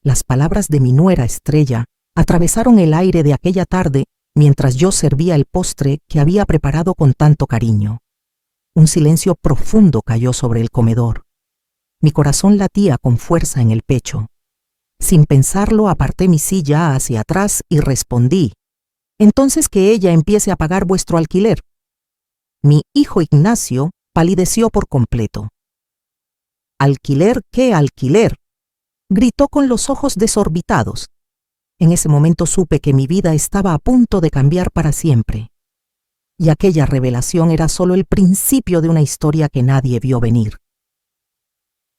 Las palabras de mi nuera Estrella atravesaron el aire de aquella tarde mientras yo servía el postre que había preparado con tanto cariño. Un silencio profundo cayó sobre el comedor. Mi corazón latía con fuerza en el pecho. Sin pensarlo, aparté mi silla hacia atrás y respondí: «Entonces que ella empiece a pagar vuestro alquiler». Mi hijo Ignacio palideció por completo. «¿Alquiler qué alquiler?», gritó con los ojos desorbitados. En ese momento supe que mi vida estaba a punto de cambiar para siempre. Y aquella revelación era solo el principio de una historia que nadie vio venir.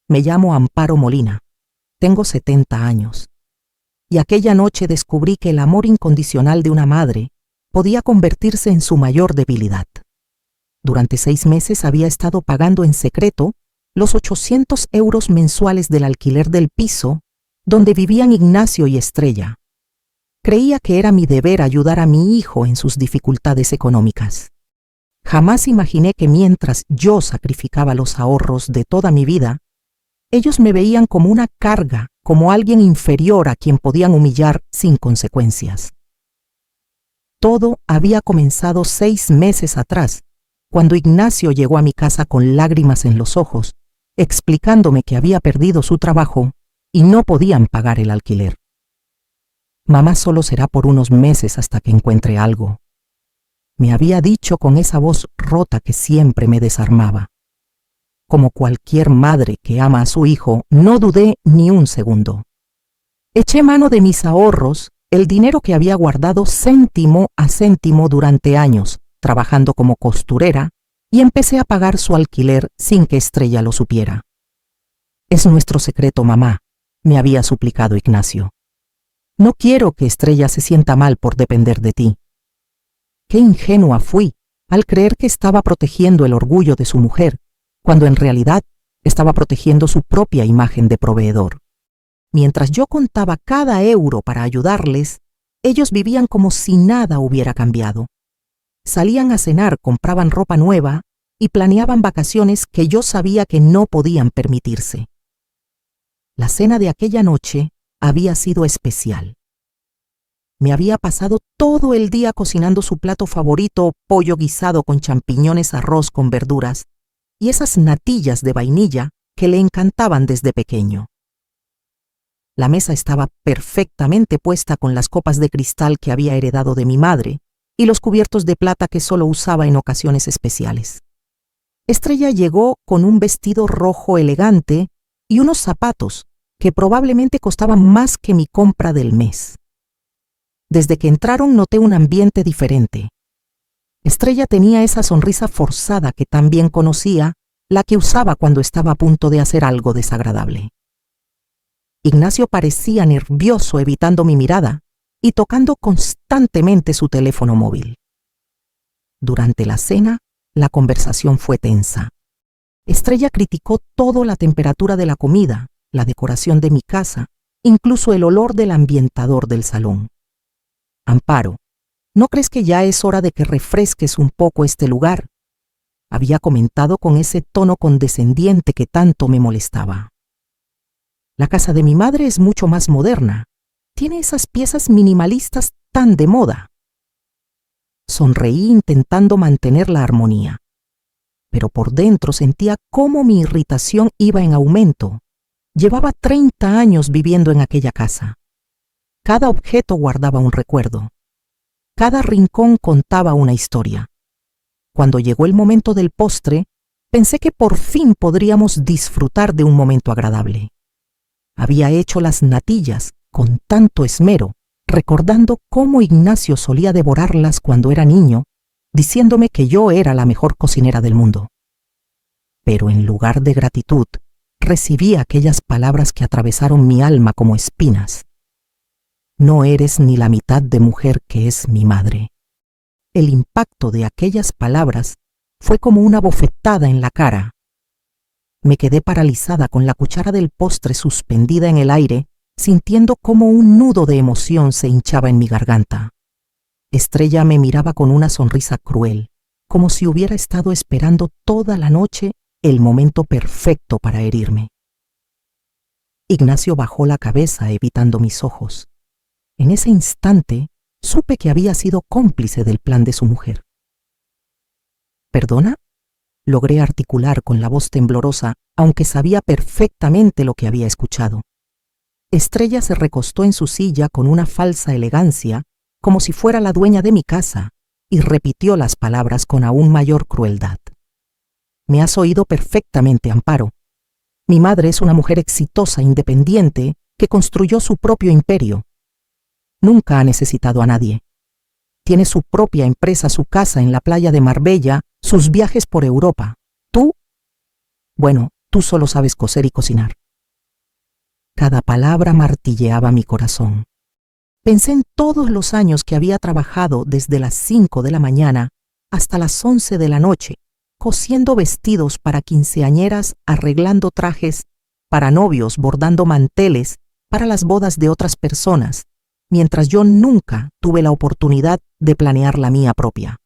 Me llamo Amparo Molina. Tengo 70 años. Y aquella noche descubrí que el amor incondicional de una madre podía convertirse en su mayor debilidad. Durante 6 meses había estado pagando en secreto los 800 euros mensuales del alquiler del piso donde vivían Ignacio y Estrella. Creía que era mi deber ayudar a mi hijo en sus dificultades económicas. Jamás imaginé que mientras yo sacrificaba los ahorros de toda mi vida, ellos me veían como una carga, como alguien inferior a quien podían humillar sin consecuencias. Todo había comenzado 6 meses atrás, cuando Ignacio llegó a mi casa con lágrimas en los ojos, explicándome que había perdido su trabajo y no podían pagar el alquiler. «Mamá solo será por unos meses hasta que encuentre algo», me había dicho con esa voz rota que siempre me desarmaba. Como cualquier madre que ama a su hijo, no dudé ni un segundo. Eché mano de mis ahorros, el dinero que había guardado céntimo a céntimo durante años, trabajando como costurera, y empecé a pagar su alquiler sin que Estrella lo supiera. «Es nuestro secreto, mamá», me había suplicado Ignacio. «No quiero que Estrella se sienta mal por depender de ti». Qué ingenua fui al creer que estaba protegiendo el orgullo de su mujer, cuando en realidad estaba protegiendo su propia imagen de proveedor. Mientras yo contaba cada euro para ayudarles, ellos vivían como si nada hubiera cambiado. Salían a cenar, compraban ropa nueva y planeaban vacaciones que yo sabía que no podían permitirse. La cena de aquella noche había sido especial. Me había pasado todo el día cocinando su plato favorito, pollo guisado con champiñones, arroz con verduras y esas natillas de vainilla que le encantaban desde pequeño. La mesa estaba perfectamente puesta con las copas de cristal que había heredado de mi madre y los cubiertos de plata que solo usaba en ocasiones especiales. Estrella llegó con un vestido rojo elegante y unos zapatos que probablemente costaban más que mi compra del mes. Desde que entraron noté un ambiente diferente. Estrella tenía esa sonrisa forzada que también conocía, la que usaba cuando estaba a punto de hacer algo desagradable. Ignacio parecía nervioso evitando mi mirada y tocando constantemente su teléfono móvil. Durante la cena, la conversación fue tensa. Estrella criticó toda la temperatura de la comida, la decoración de mi casa, incluso el olor del ambientador del salón. «Amparo, ¿no crees que ya es hora de que refresques un poco este lugar?», había comentado con ese tono condescendiente que tanto me molestaba. «La casa de mi madre es mucho más moderna. Tiene esas piezas minimalistas tan de moda». Sonreí intentando mantener la armonía, pero por dentro sentía cómo mi irritación iba en aumento. Llevaba 30 años viviendo en aquella casa. Cada objeto guardaba un recuerdo. Cada rincón contaba una historia. Cuando llegó el momento del postre, pensé que por fin podríamos disfrutar de un momento agradable. Había hecho las natillas con tanto esmero, recordando cómo Ignacio solía devorarlas cuando era niño, diciéndome que yo era la mejor cocinera del mundo. Pero en lugar de gratitud, recibí aquellas palabras que atravesaron mi alma como espinas. «No eres ni la mitad de mujer que es mi madre». El impacto de aquellas palabras fue como una bofetada en la cara. Me quedé paralizada con la cuchara del postre suspendida en el aire, sintiendo cómo un nudo de emoción se hinchaba en mi garganta. Estrella me miraba con una sonrisa cruel, como si hubiera estado esperando toda la noche el momento perfecto para herirme. Ignacio bajó la cabeza evitando mis ojos. En ese instante supe que había sido cómplice del plan de su mujer. ¿Perdona? Logré articular con la voz temblorosa, aunque sabía perfectamente lo que había escuchado. Estrella se recostó en su silla con una falsa elegancia, como si fuera la dueña de mi casa, y repitió las palabras con aún mayor crueldad. Me has oído perfectamente, Amparo. Mi madre es una mujer exitosa, independiente, que construyó su propio imperio. Nunca ha necesitado a nadie. Tiene su propia empresa, su casa en la playa de Marbella, sus viajes por Europa. ¿Tú? Bueno, tú solo sabes coser y cocinar. Cada palabra martilleaba mi corazón. Pensé en todos los años que había trabajado desde las 5 de la mañana hasta las 11 de la noche, cosiendo vestidos para quinceañeras, arreglando trajes, para novios, bordando manteles, para las bodas de otras personas, mientras yo nunca tuve la oportunidad de planear la mía propia.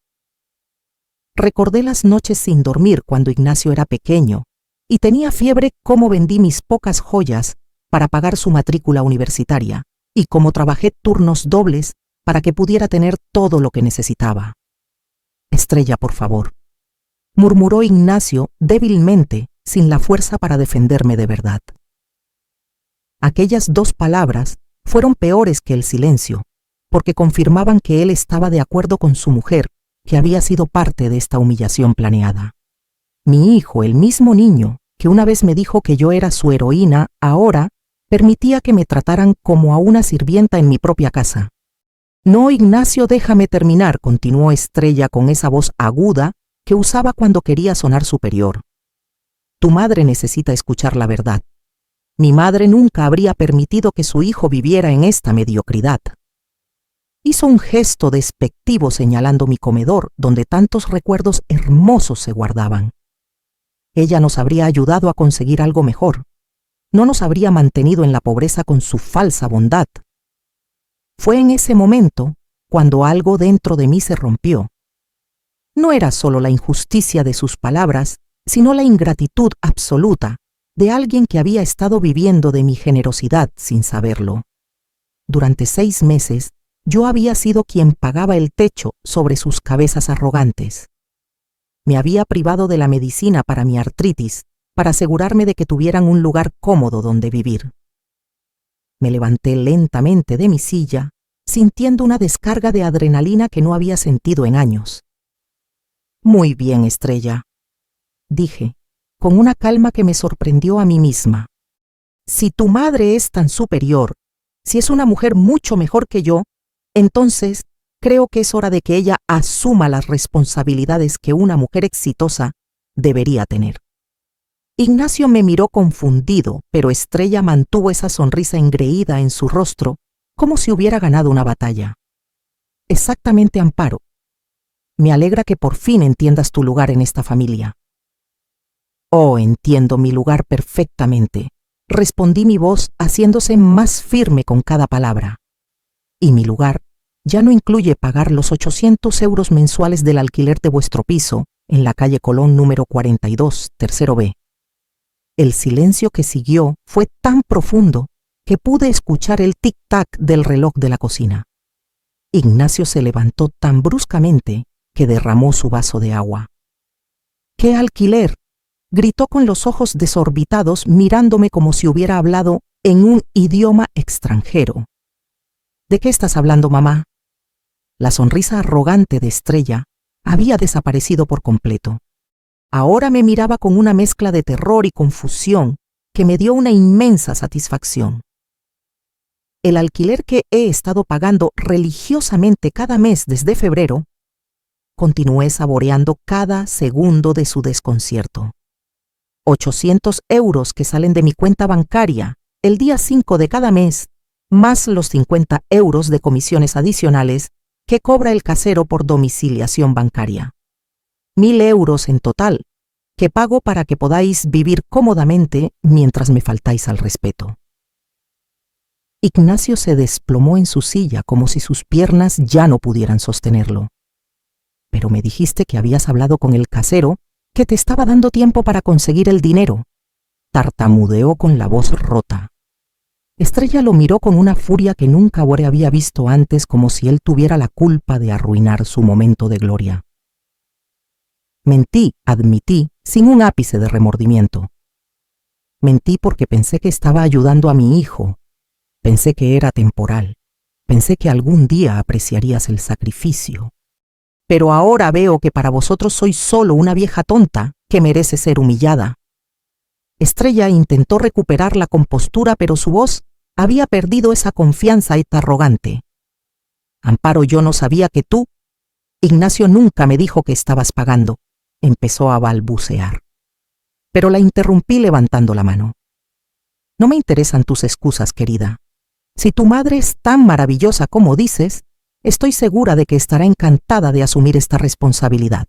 Recordé las noches sin dormir cuando Ignacio era pequeño y tenía fiebre, cómo vendí mis pocas joyas para pagar su matrícula universitaria y cómo trabajé turnos dobles para que pudiera tener todo lo que necesitaba. Estrella, por favor, murmuró Ignacio débilmente, sin la fuerza para defenderme de verdad. Aquellas 2 palabras fueron peores que el silencio, porque confirmaban que él estaba de acuerdo con su mujer, que había sido parte de esta humillación planeada. Mi hijo, el mismo niño que una vez me dijo que yo era su heroína, ahora permitía que me trataran como a una sirvienta en mi propia casa. No, Ignacio, déjame terminar, continuó Estrella con esa voz aguda que usaba cuando quería sonar superior. Tu madre necesita escuchar la verdad. Mi madre nunca habría permitido que su hijo viviera en esta mediocridad. Hizo un gesto despectivo señalando mi comedor, donde tantos recuerdos hermosos se guardaban. Ella nos habría ayudado a conseguir algo mejor. No nos habría mantenido en la pobreza con su falsa bondad. Fue en ese momento cuando algo dentro de mí se rompió. No era solo la injusticia de sus palabras, sino la ingratitud absoluta de alguien que había estado viviendo de mi generosidad sin saberlo. Durante 6 meses, yo había sido quien pagaba el techo sobre sus cabezas arrogantes. Me había privado de la medicina para mi artritis, para asegurarme de que tuvieran un lugar cómodo donde vivir. Me levanté lentamente de mi silla, sintiendo una descarga de adrenalina que no había sentido en años. Muy bien, Estrella, dije, con una calma que me sorprendió a mí misma. Si tu madre es tan superior, si es una mujer mucho mejor que yo, entonces creo que es hora de que ella asuma las responsabilidades que una mujer exitosa debería tener. Ignacio me miró confundido, pero Estrella mantuvo esa sonrisa engreída en su rostro, como si hubiera ganado una batalla. Exactamente, Amparo. Me alegra que por fin entiendas tu lugar en esta familia. Oh, entiendo mi lugar perfectamente, respondí mi voz haciéndose más firme con cada palabra. Y mi lugar ya no incluye pagar los 800 euros mensuales del alquiler de vuestro piso en la calle Colón número 42, tercero B. El silencio que siguió fue tan profundo que pude escuchar el tic-tac del reloj de la cocina. Ignacio se levantó tan bruscamente que derramó su vaso de agua. ¿Qué alquiler?, gritó con los ojos desorbitados, mirándome como si hubiera hablado en un idioma extranjero. ¿De qué estás hablando, mamá? La sonrisa arrogante de Estrella había desaparecido por completo. Ahora me miraba con una mezcla de terror y confusión que me dio una inmensa satisfacción. El alquiler que he estado pagando religiosamente cada mes desde febrero, continué saboreando cada segundo de su desconcierto. 800 euros que salen de mi cuenta bancaria el día 5 de cada mes, más los 50 euros de comisiones adicionales que cobra el casero por domiciliación bancaria. 1000 euros en total, que pago para que podáis vivir cómodamente mientras me faltáis al respeto. Ignacio se desplomó en su silla como si sus piernas ya no pudieran sostenerlo. Pero me dijiste que habías hablado con el casero, que te estaba dando tiempo para conseguir el dinero. Tartamudeó con la voz rota. Estrella lo miró con una furia que nunca había visto antes, como si él tuviera la culpa de arruinar su momento de gloria. Mentí, admití, sin un ápice de remordimiento. Mentí porque pensé que estaba ayudando a mi hijo. Pensé que era temporal. Pensé que algún día apreciarías el sacrificio. Pero ahora veo que para vosotros soy solo una vieja tonta que merece ser humillada. Estrella intentó recuperar la compostura, pero su voz había perdido esa confianza arrogante. Amparo, yo no sabía que tú... Ignacio nunca me dijo que estabas pagando. Empezó a balbucear. Pero la interrumpí levantando la mano. No me interesan tus excusas, querida. Si tu madre es tan maravillosa como dices, estoy segura de que estará encantada de asumir esta responsabilidad.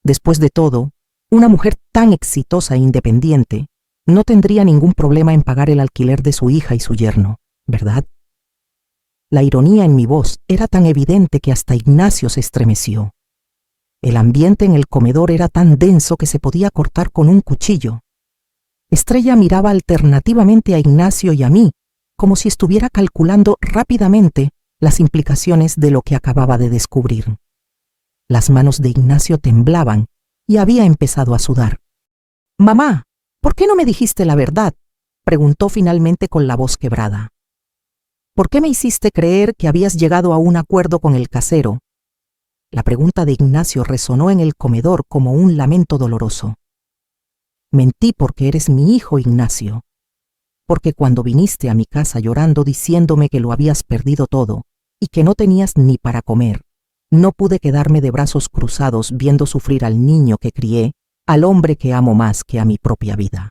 Después de todo, una mujer tan exitosa e independiente no tendría ningún problema en pagar el alquiler de su hija y su yerno, ¿verdad? La ironía en mi voz era tan evidente que hasta Ignacio se estremeció. El ambiente en el comedor era tan denso que se podía cortar con un cuchillo. Estrella miraba alternativamente a Ignacio y a mí, como si estuviera calculando rápidamente las implicaciones de lo que acababa de descubrir. Las manos de Ignacio temblaban y había empezado a sudar. «Mamá, ¿por qué no me dijiste la verdad?», preguntó finalmente con la voz quebrada. «¿Por qué me hiciste creer que habías llegado a un acuerdo con el casero?». La pregunta de Ignacio resonó en el comedor como un lamento doloroso. «Mentí porque eres mi hijo, Ignacio. Porque cuando viniste a mi casa llorando diciéndome que lo habías perdido todo y que no tenías ni para comer, no pude quedarme de brazos cruzados viendo sufrir al niño que crié, al hombre que amo más que a mi propia vida».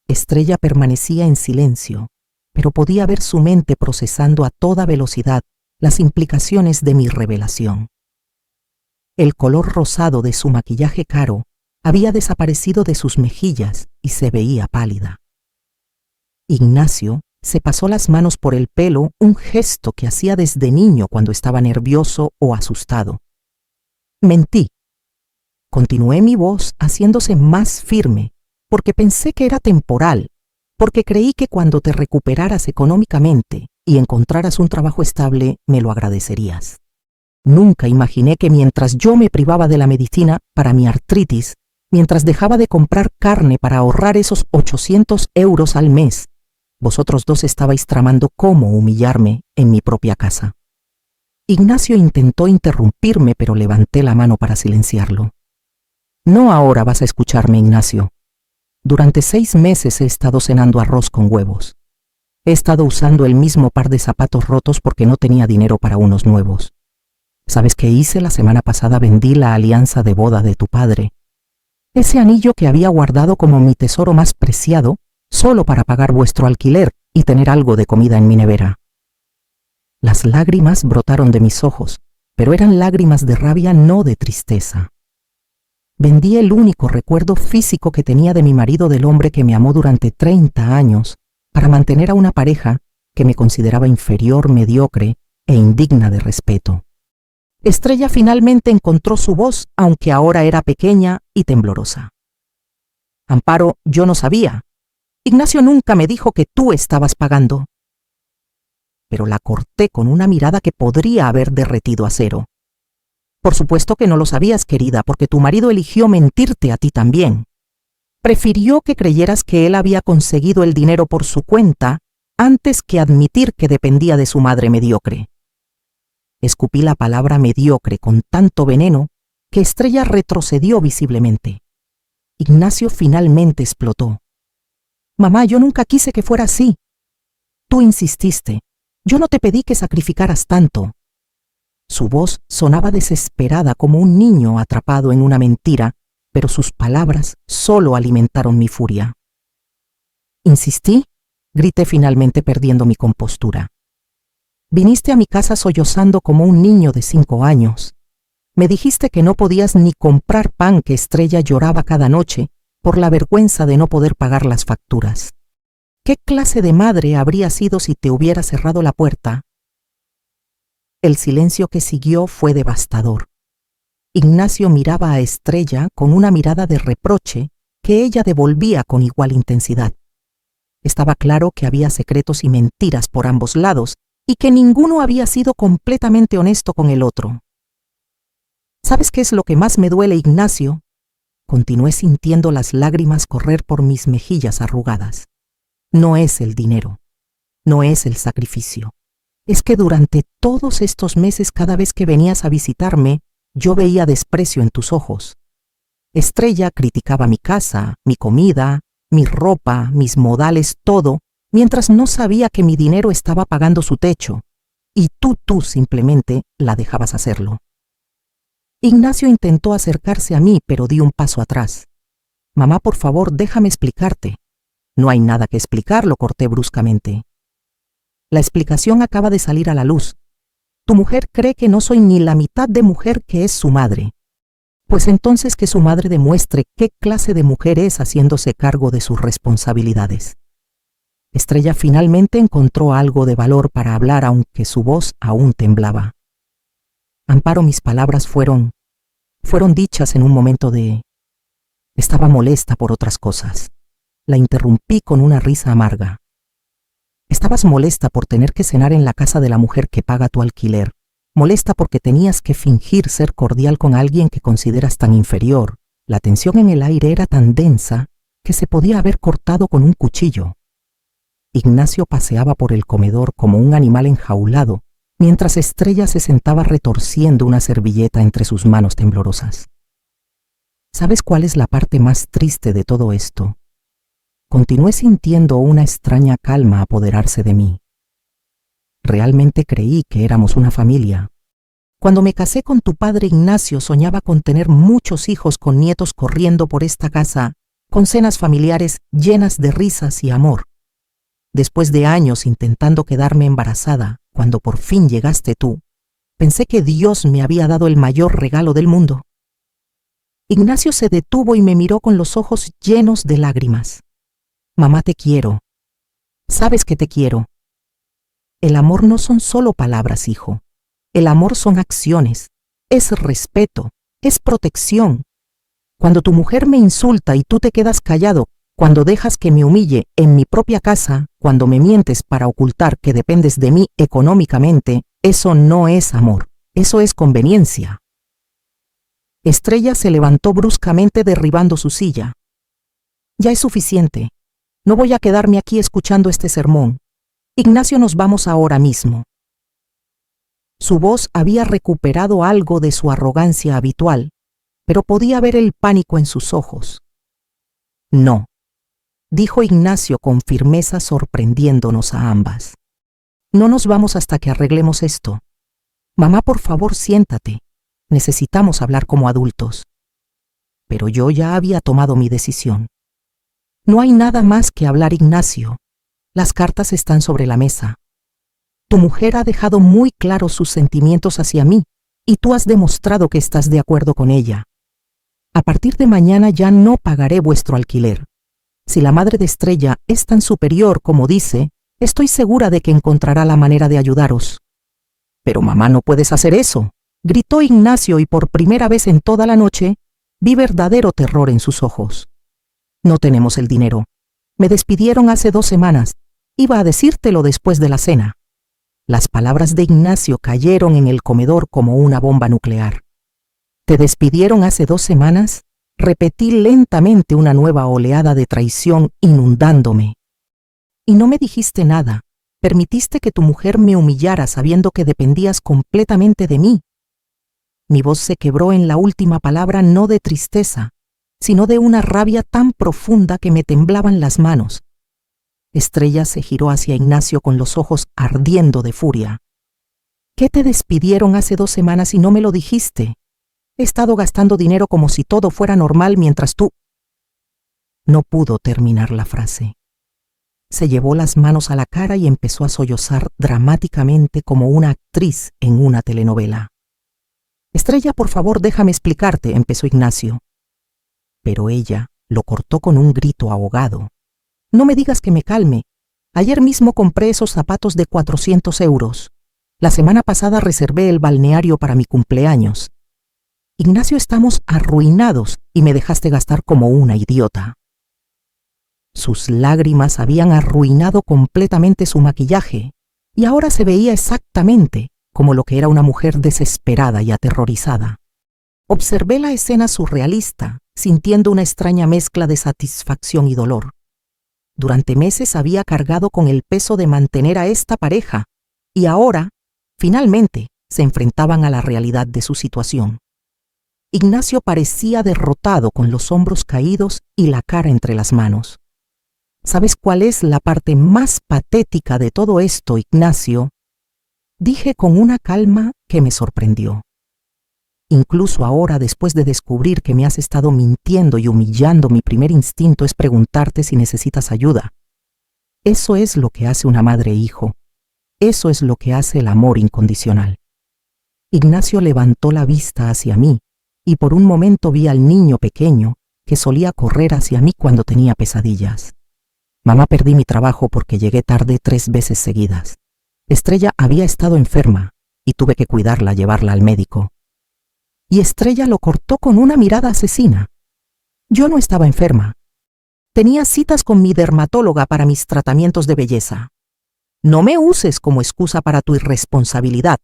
Estrella permanecía en silencio, pero podía ver su mente procesando a toda velocidad las implicaciones de mi revelación. El color rosado de su maquillaje caro había desaparecido de sus mejillas y se veía pálida. Ignacio se pasó las manos por el pelo, un gesto que hacía desde niño cuando estaba nervioso o asustado. «Mentí». Continué mi voz haciéndose más firme, porque pensé que era temporal, porque creí que cuando te recuperaras económicamente y encontraras un trabajo estable, me lo agradecerías. Nunca imaginé que mientras yo me privaba de la medicina para mi artritis, mientras dejaba de comprar carne para ahorrar esos 800 euros al mes, vosotros dos estabais tramando cómo humillarme en mi propia casa. Ignacio intentó interrumpirme, pero levanté la mano para silenciarlo. «No ahora vas a escucharme, Ignacio. Durante 6 meses he estado cenando arroz con huevos. He estado usando el mismo par de zapatos rotos porque no tenía dinero para unos nuevos. ¿Sabes qué hice la semana pasada? Vendí la alianza de boda de tu padre. Ese anillo que había guardado como mi tesoro más preciado, solo para pagar vuestro alquiler y tener algo de comida en mi nevera». Las lágrimas brotaron de mis ojos, pero eran lágrimas de rabia, no de tristeza. Vendí el único recuerdo físico que tenía de mi marido, del hombre que me amó durante 30 años, para mantener a una pareja que me consideraba inferior, mediocre e indigna de respeto. Estrella finalmente encontró su voz, aunque ahora era pequeña y temblorosa. «Amparo, yo no sabía. Ignacio nunca me dijo que tú estabas pagando». Pero la corté con una mirada que podría haber derretido acero. «Por supuesto que no lo sabías, querida, porque tu marido eligió mentirte a ti también. Prefirió que creyeras que él había conseguido el dinero por su cuenta antes que admitir que dependía de su madre mediocre». Escupí la palabra mediocre con tanto veneno que Estrella retrocedió visiblemente. Ignacio finalmente explotó. «Mamá, yo nunca quise que fuera así. Tú insististe. Yo no te pedí que sacrificaras tanto». Su voz sonaba desesperada como un niño atrapado en una mentira, pero sus palabras solo alimentaron mi furia. «¿Insistí?», grité finalmente perdiendo mi compostura. «Viniste a mi casa sollozando como un niño de 5 años. Me dijiste que no podías ni comprar pan, que Estrella lloraba cada noche por la vergüenza de no poder pagar las facturas. ¿Qué clase de madre habría sido si te hubiera cerrado la puerta?». El silencio que siguió fue devastador. Ignacio miraba a Estrella con una mirada de reproche que ella devolvía con igual intensidad. Estaba claro que había secretos y mentiras por ambos lados y que ninguno había sido completamente honesto con el otro. ¿Sabes qué es lo que más me duele, Ignacio? Continué sintiendo las lágrimas correr por mis mejillas arrugadas. No es el dinero, no es el sacrificio. Es que durante todos estos meses, cada vez que venías a visitarme, yo veía desprecio en tus ojos. Estrella criticaba mi casa, mi comida, mi ropa, mis modales, todo, mientras no sabía que mi dinero estaba pagando su techo. Y tú simplemente la dejabas hacerlo. Ignacio intentó acercarse a mí, pero di un paso atrás. Mamá, por favor, déjame explicarte. No hay nada que explicar, lo corté bruscamente. La explicación acaba de salir a la luz. Tu mujer cree que no soy ni la mitad de mujer que es su madre. Pues entonces que su madre demuestre qué clase de mujer es haciéndose cargo de sus responsabilidades. Estrella finalmente encontró algo de valor para hablar, aunque su voz aún temblaba. Amparo, mis palabras fueron dichas en un momento de... Estaba molesta por otras cosas. La interrumpí con una risa amarga. Estabas molesta por tener que cenar en la casa de la mujer que paga tu alquiler. Molesta porque tenías que fingir ser cordial con alguien que consideras tan inferior. La tensión en el aire era tan densa que se podía haber cortado con un cuchillo. Ignacio paseaba por el comedor como un animal enjaulado, mientras Estrella se sentaba retorciendo una servilleta entre sus manos temblorosas. ¿Sabes cuál es la parte más triste de todo esto? Continué sintiendo una extraña calma apoderarse de mí. Realmente creí que éramos una familia. Cuando me casé con tu padre, Ignacio, soñaba con tener muchos hijos con nietos corriendo por esta casa, con cenas familiares llenas de risas y amor. Después de años intentando quedarme embarazada, cuando por fin llegaste tú, pensé que Dios me había dado el mayor regalo del mundo. Ignacio se detuvo y me miró con los ojos llenos de lágrimas. Mamá, te quiero. Sabes que te quiero. El amor no son solo palabras, hijo. El amor son acciones. Es respeto. Es protección. Cuando tu mujer me insulta y tú te quedas callado, cuando dejas que me humille en mi propia casa, cuando me mientes para ocultar que dependes de mí económicamente, eso no es amor. Eso es conveniencia. Estrella se levantó bruscamente derribando su silla. Ya es suficiente. No voy a quedarme aquí escuchando este sermón. Ignacio, nos vamos ahora mismo. Su voz había recuperado algo de su arrogancia habitual, pero podía ver el pánico en sus ojos. No, dijo Ignacio con firmeza, sorprendiéndonos a ambas. No nos vamos hasta que arreglemos esto. Mamá, por favor, siéntate. Necesitamos hablar como adultos. Pero yo ya había tomado mi decisión. No hay nada más que hablar, Ignacio. Las cartas están sobre la mesa. Tu mujer ha dejado muy claros sus sentimientos hacia mí y tú has demostrado que estás de acuerdo con ella. A partir de mañana ya no pagaré vuestro alquiler. Si la madre de Estrella es tan superior como dice, estoy segura de que encontrará la manera de ayudaros. Pero mamá, no puedes hacer eso, gritó Ignacio, y por primera vez en toda la noche vi verdadero terror en sus ojos. No tenemos el dinero. Me despidieron hace 2 semanas. Iba a decírtelo después de la cena. Las palabras de Ignacio cayeron en el comedor como una bomba nuclear. ¿Te despidieron hace 2 semanas? Repetí lentamente, una nueva oleada de traición inundándome. Y no me dijiste nada. Permitiste que tu mujer me humillara sabiendo que dependías completamente de mí. Mi voz se quebró en la última palabra, no de tristeza, sino de una rabia tan profunda que me temblaban las manos. Estrella se giró hacia Ignacio con los ojos ardiendo de furia. ¿Qué te despidieron hace 2 semanas y no me lo dijiste? He estado gastando dinero como si todo fuera normal mientras tú... No pudo terminar la frase. Se llevó las manos a la cara y empezó a sollozar dramáticamente como una actriz en una telenovela. Estrella, por favor, déjame explicarte, empezó Ignacio. Pero ella lo cortó con un grito ahogado. No me digas que me calme. Ayer mismo compré esos zapatos de 400 euros. La semana pasada reservé el balneario para mi cumpleaños. Ignacio, estamos arruinados y me dejaste gastar como una idiota. Sus lágrimas habían arruinado completamente su maquillaje y ahora se veía exactamente como lo que era una mujer desesperada y aterrorizada. Observé la escena surrealista, sintiendo una extraña mezcla de satisfacción y dolor. Durante meses había cargado con el peso de mantener a esta pareja y ahora, finalmente, se enfrentaban a la realidad de su situación. Ignacio parecía derrotado con los hombros caídos y la cara entre las manos. ¿Sabes cuál es la parte más patética de todo esto, Ignacio?, dije con una calma que me sorprendió. Incluso ahora, después de descubrir que me has estado mintiendo y humillando, mi primer instinto es preguntarte si necesitas ayuda. Eso es lo que hace una madre e hijo. Eso es lo que hace el amor incondicional. Ignacio levantó la vista hacia mí y por un momento vi al niño pequeño que solía correr hacia mí cuando tenía pesadillas. Mamá, perdí mi trabajo porque llegué tarde 3 veces seguidas. Estrella había estado enferma y tuve que cuidarla, llevarla al médico. Y Estrella lo cortó con una mirada asesina. Yo no estaba enferma. Tenía citas con mi dermatóloga para mis tratamientos de belleza. No me uses como excusa para tu irresponsabilidad.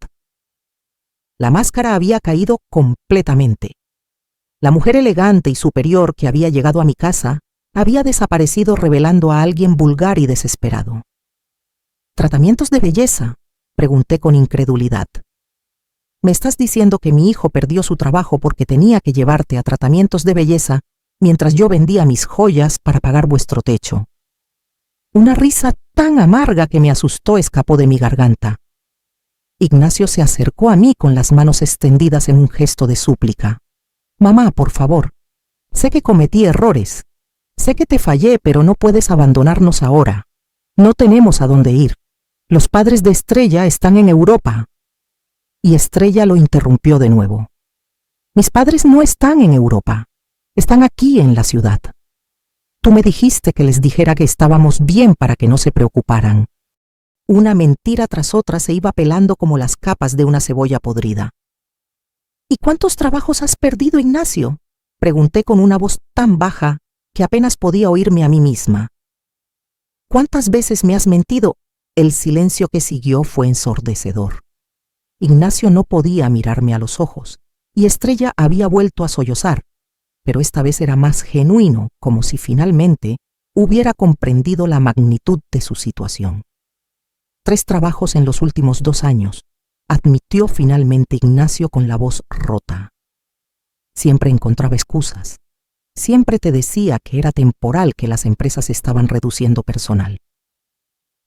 La máscara había caído completamente. La mujer elegante y superior que había llegado a mi casa había desaparecido, revelando a alguien vulgar y desesperado. ¿Tratamientos de belleza?, pregunté con incredulidad. ¿Me estás diciendo que mi hijo perdió su trabajo porque tenía que llevarte a tratamientos de belleza mientras yo vendía mis joyas para pagar vuestro techo? Una risa tan amarga que me asustó escapó de mi garganta. Ignacio se acercó a mí con las manos extendidas en un gesto de súplica. Mamá, por favor, sé que cometí errores. Sé que te fallé, pero no puedes abandonarnos ahora. No tenemos a dónde ir. Los padres de Estrella están en Europa. Y Estrella lo interrumpió de nuevo. Mis padres no están en Europa. Están aquí en la ciudad. Tú me dijiste que les dijera que estábamos bien para que no se preocuparan. Una mentira tras otra se iba pelando como las capas de una cebolla podrida. ¿Y cuántos trabajos has perdido, Ignacio?, pregunté con una voz tan baja que apenas podía oírme a mí misma. ¿Cuántas veces me has mentido? El silencio que siguió fue ensordecedor. Ignacio no podía mirarme a los ojos, y Estrella había vuelto a sollozar, pero esta vez era más genuino, como si finalmente hubiera comprendido la magnitud de su situación. 3 trabajos en los últimos 2 años, admitió finalmente Ignacio con la voz rota. Siempre encontraba excusas. Siempre te decía que era temporal, que las empresas estaban reduciendo personal.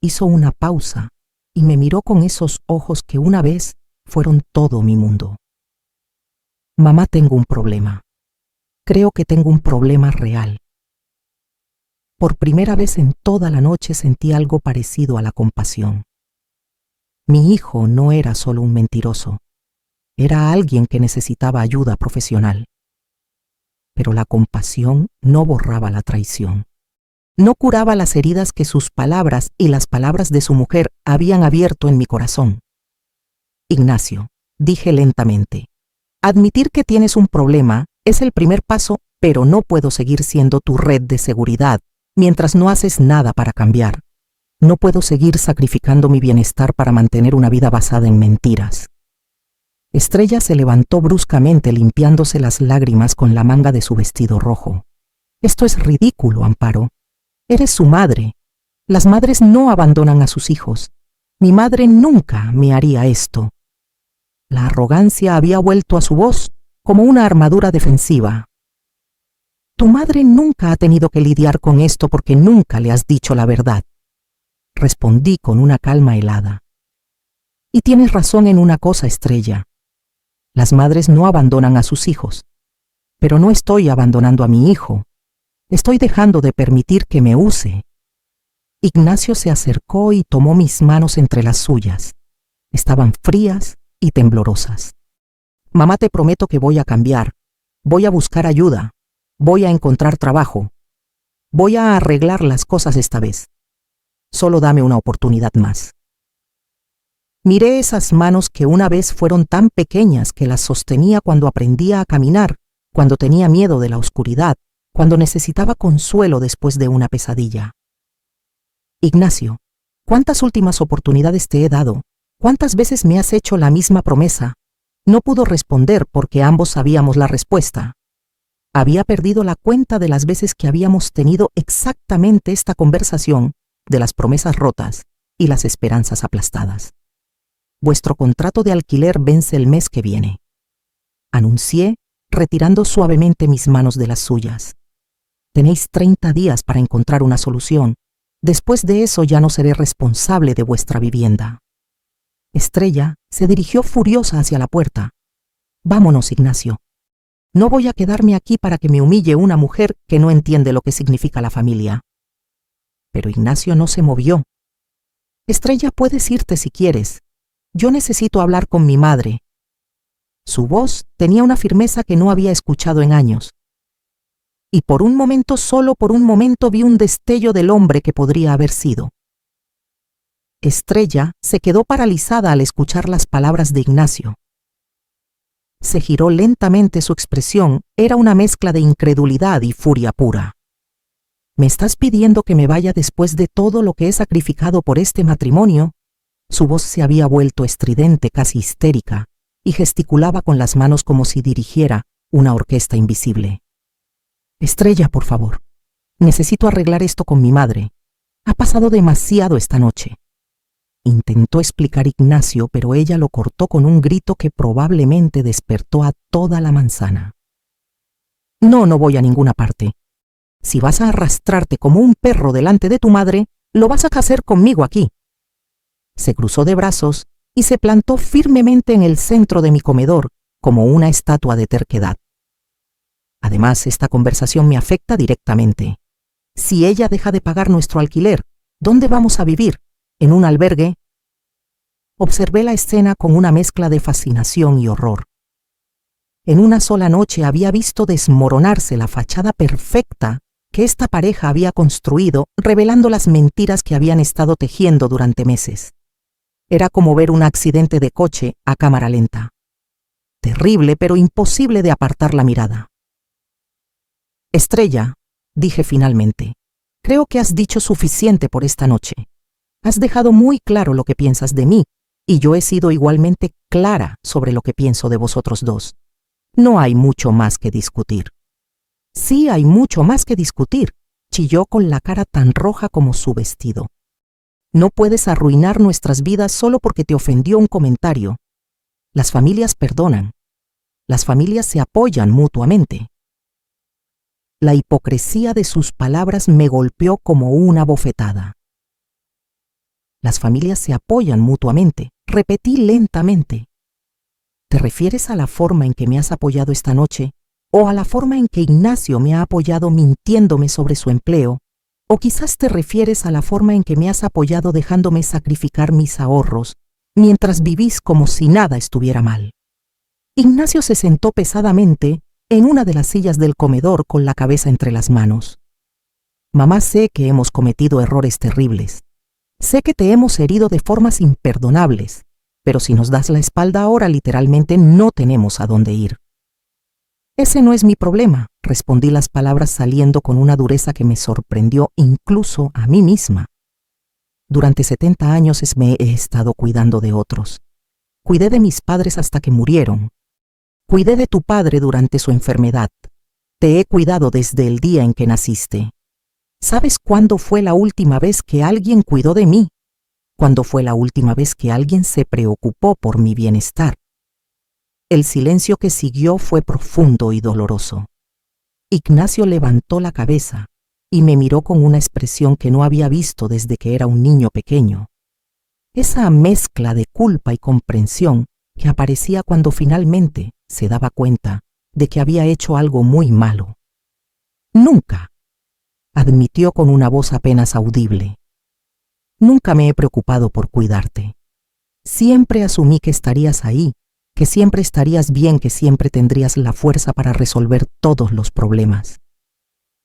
Hizo una pausa y me miró con esos ojos que una vez fueron todo mi mundo. Mamá, tengo un problema. Creo que tengo un problema real. Por primera vez en toda la noche sentí algo parecido a la compasión. Mi hijo no era solo un mentiroso. Era alguien que necesitaba ayuda profesional. Pero la compasión no borraba la traición. No curaba las heridas que sus palabras y las palabras de su mujer habían abierto en mi corazón. Ignacio, dije lentamente, admitir que tienes un problema es el primer paso, pero no puedo seguir siendo tu red de seguridad mientras no haces nada para cambiar. No puedo seguir sacrificando mi bienestar para mantener una vida basada en mentiras. Estrella se levantó bruscamente, limpiándose las lágrimas con la manga de su vestido rojo. Esto es ridículo, Amparo. Eres su madre. Las madres no abandonan a sus hijos. Mi madre nunca me haría esto. La arrogancia había vuelto a su voz como una armadura defensiva. Tu madre nunca ha tenido que lidiar con esto porque nunca le has dicho la verdad. Respondí con una calma helada. Y tienes razón en una cosa, Estrella. Las madres no abandonan a sus hijos. Pero no estoy abandonando a mi hijo. Estoy dejando de permitir que me use. Ignacio se acercó y tomó mis manos entre las suyas. Estaban frías y temblorosas. Mamá, te prometo que voy a cambiar. Voy a buscar ayuda. Voy a encontrar trabajo. Voy a arreglar las cosas esta vez. Solo dame una oportunidad más. Miré esas manos que una vez fueron tan pequeñas que las sostenía cuando aprendía a caminar, cuando tenía miedo de la oscuridad, cuando necesitaba consuelo después de una pesadilla. Ignacio, ¿cuántas últimas oportunidades te he dado? ¿Cuántas veces me has hecho la misma promesa? No pudo responder porque ambos sabíamos la respuesta. Había perdido la cuenta de las veces que habíamos tenido exactamente esta conversación de las promesas rotas y las esperanzas aplastadas. Vuestro contrato de alquiler vence el mes que viene, anuncié, retirando suavemente mis manos de las suyas. Tenéis 30 días para encontrar una solución. Después de eso ya no seré responsable de vuestra vivienda. Estrella se dirigió furiosa hacia la puerta. Vámonos, Ignacio. No voy a quedarme aquí para que me humille una mujer que no entiende lo que significa la familia. Pero Ignacio no se movió. Estrella, puedes irte si quieres. Yo necesito hablar con mi madre. Su voz tenía una firmeza que no había escuchado en años. Y por un momento, solo por un momento, vi un destello del hombre que podría haber sido. Estrella se quedó paralizada al escuchar las palabras de Ignacio. Se giró lentamente, su expresión era una mezcla de incredulidad y furia pura. ¿Me estás pidiendo que me vaya después de todo lo que he sacrificado por este matrimonio? Su voz se había vuelto estridente, casi histérica, y gesticulaba con las manos como si dirigiera una orquesta invisible. Estrella, por favor. Necesito arreglar esto con mi madre. Ha pasado demasiado esta noche. Intentó explicar Ignacio, pero ella lo cortó con un grito que probablemente despertó a toda la manzana. No voy a ninguna parte. Si vas a arrastrarte como un perro delante de tu madre, lo vas a hacer conmigo aquí. Se cruzó de brazos y se plantó firmemente en el centro de mi comedor, como una estatua de terquedad. Además, esta conversación me afecta directamente. Si ella deja de pagar nuestro alquiler, ¿dónde vamos a vivir? ¿En un albergue? Observé la escena con una mezcla de fascinación y horror. En una sola noche había visto desmoronarse la fachada perfecta que esta pareja había construido, revelando las mentiras que habían estado tejiendo durante meses. Era como ver un accidente de coche a cámara lenta. Terrible, pero imposible de apartar la mirada. Estrella, dije finalmente, creo que has dicho suficiente por esta noche. Has dejado muy claro lo que piensas de mí, y yo he sido igualmente clara sobre lo que pienso de vosotros dos. No hay mucho más que discutir. Sí, hay mucho más que discutir, chilló con la cara tan roja como su vestido. No puedes arruinar nuestras vidas solo porque te ofendió un comentario. Las familias perdonan. Las familias se apoyan mutuamente. La hipocresía de sus palabras me golpeó como una bofetada. Las familias se apoyan mutuamente, repetí lentamente. ¿Te refieres a la forma en que me has apoyado esta noche? ¿O a la forma en que Ignacio me ha apoyado mintiéndome sobre su empleo? ¿O quizás te refieres a la forma en que me has apoyado dejándome sacrificar mis ahorros, mientras vivís como si nada estuviera mal? Ignacio se sentó pesadamente en una de las sillas del comedor con la cabeza entre las manos. Mamá, sé que hemos cometido errores terribles. Sé que te hemos herido de formas imperdonables, pero si nos das la espalda ahora, literalmente no tenemos a dónde ir. Ese no es mi problema, respondí, las palabras saliendo con una dureza que me sorprendió incluso a mí misma. Durante 70 años me he estado cuidando de otros. Cuidé de mis padres hasta que murieron. Cuidé de tu padre durante su enfermedad. Te he cuidado desde el día en que naciste. ¿Sabes cuándo fue la última vez que alguien cuidó de mí? ¿Cuándo fue la última vez que alguien se preocupó por mi bienestar? El silencio que siguió fue profundo y doloroso. Ignacio levantó la cabeza y me miró con una expresión que no había visto desde que era un niño pequeño. Esa mezcla de culpa y comprensión que aparecía cuando finalmente se daba cuenta de que había hecho algo muy malo. Nunca, admitió con una voz apenas audible. Nunca me he preocupado por cuidarte. Siempre asumí que estarías ahí, que siempre estarías bien, que siempre tendrías la fuerza para resolver todos los problemas.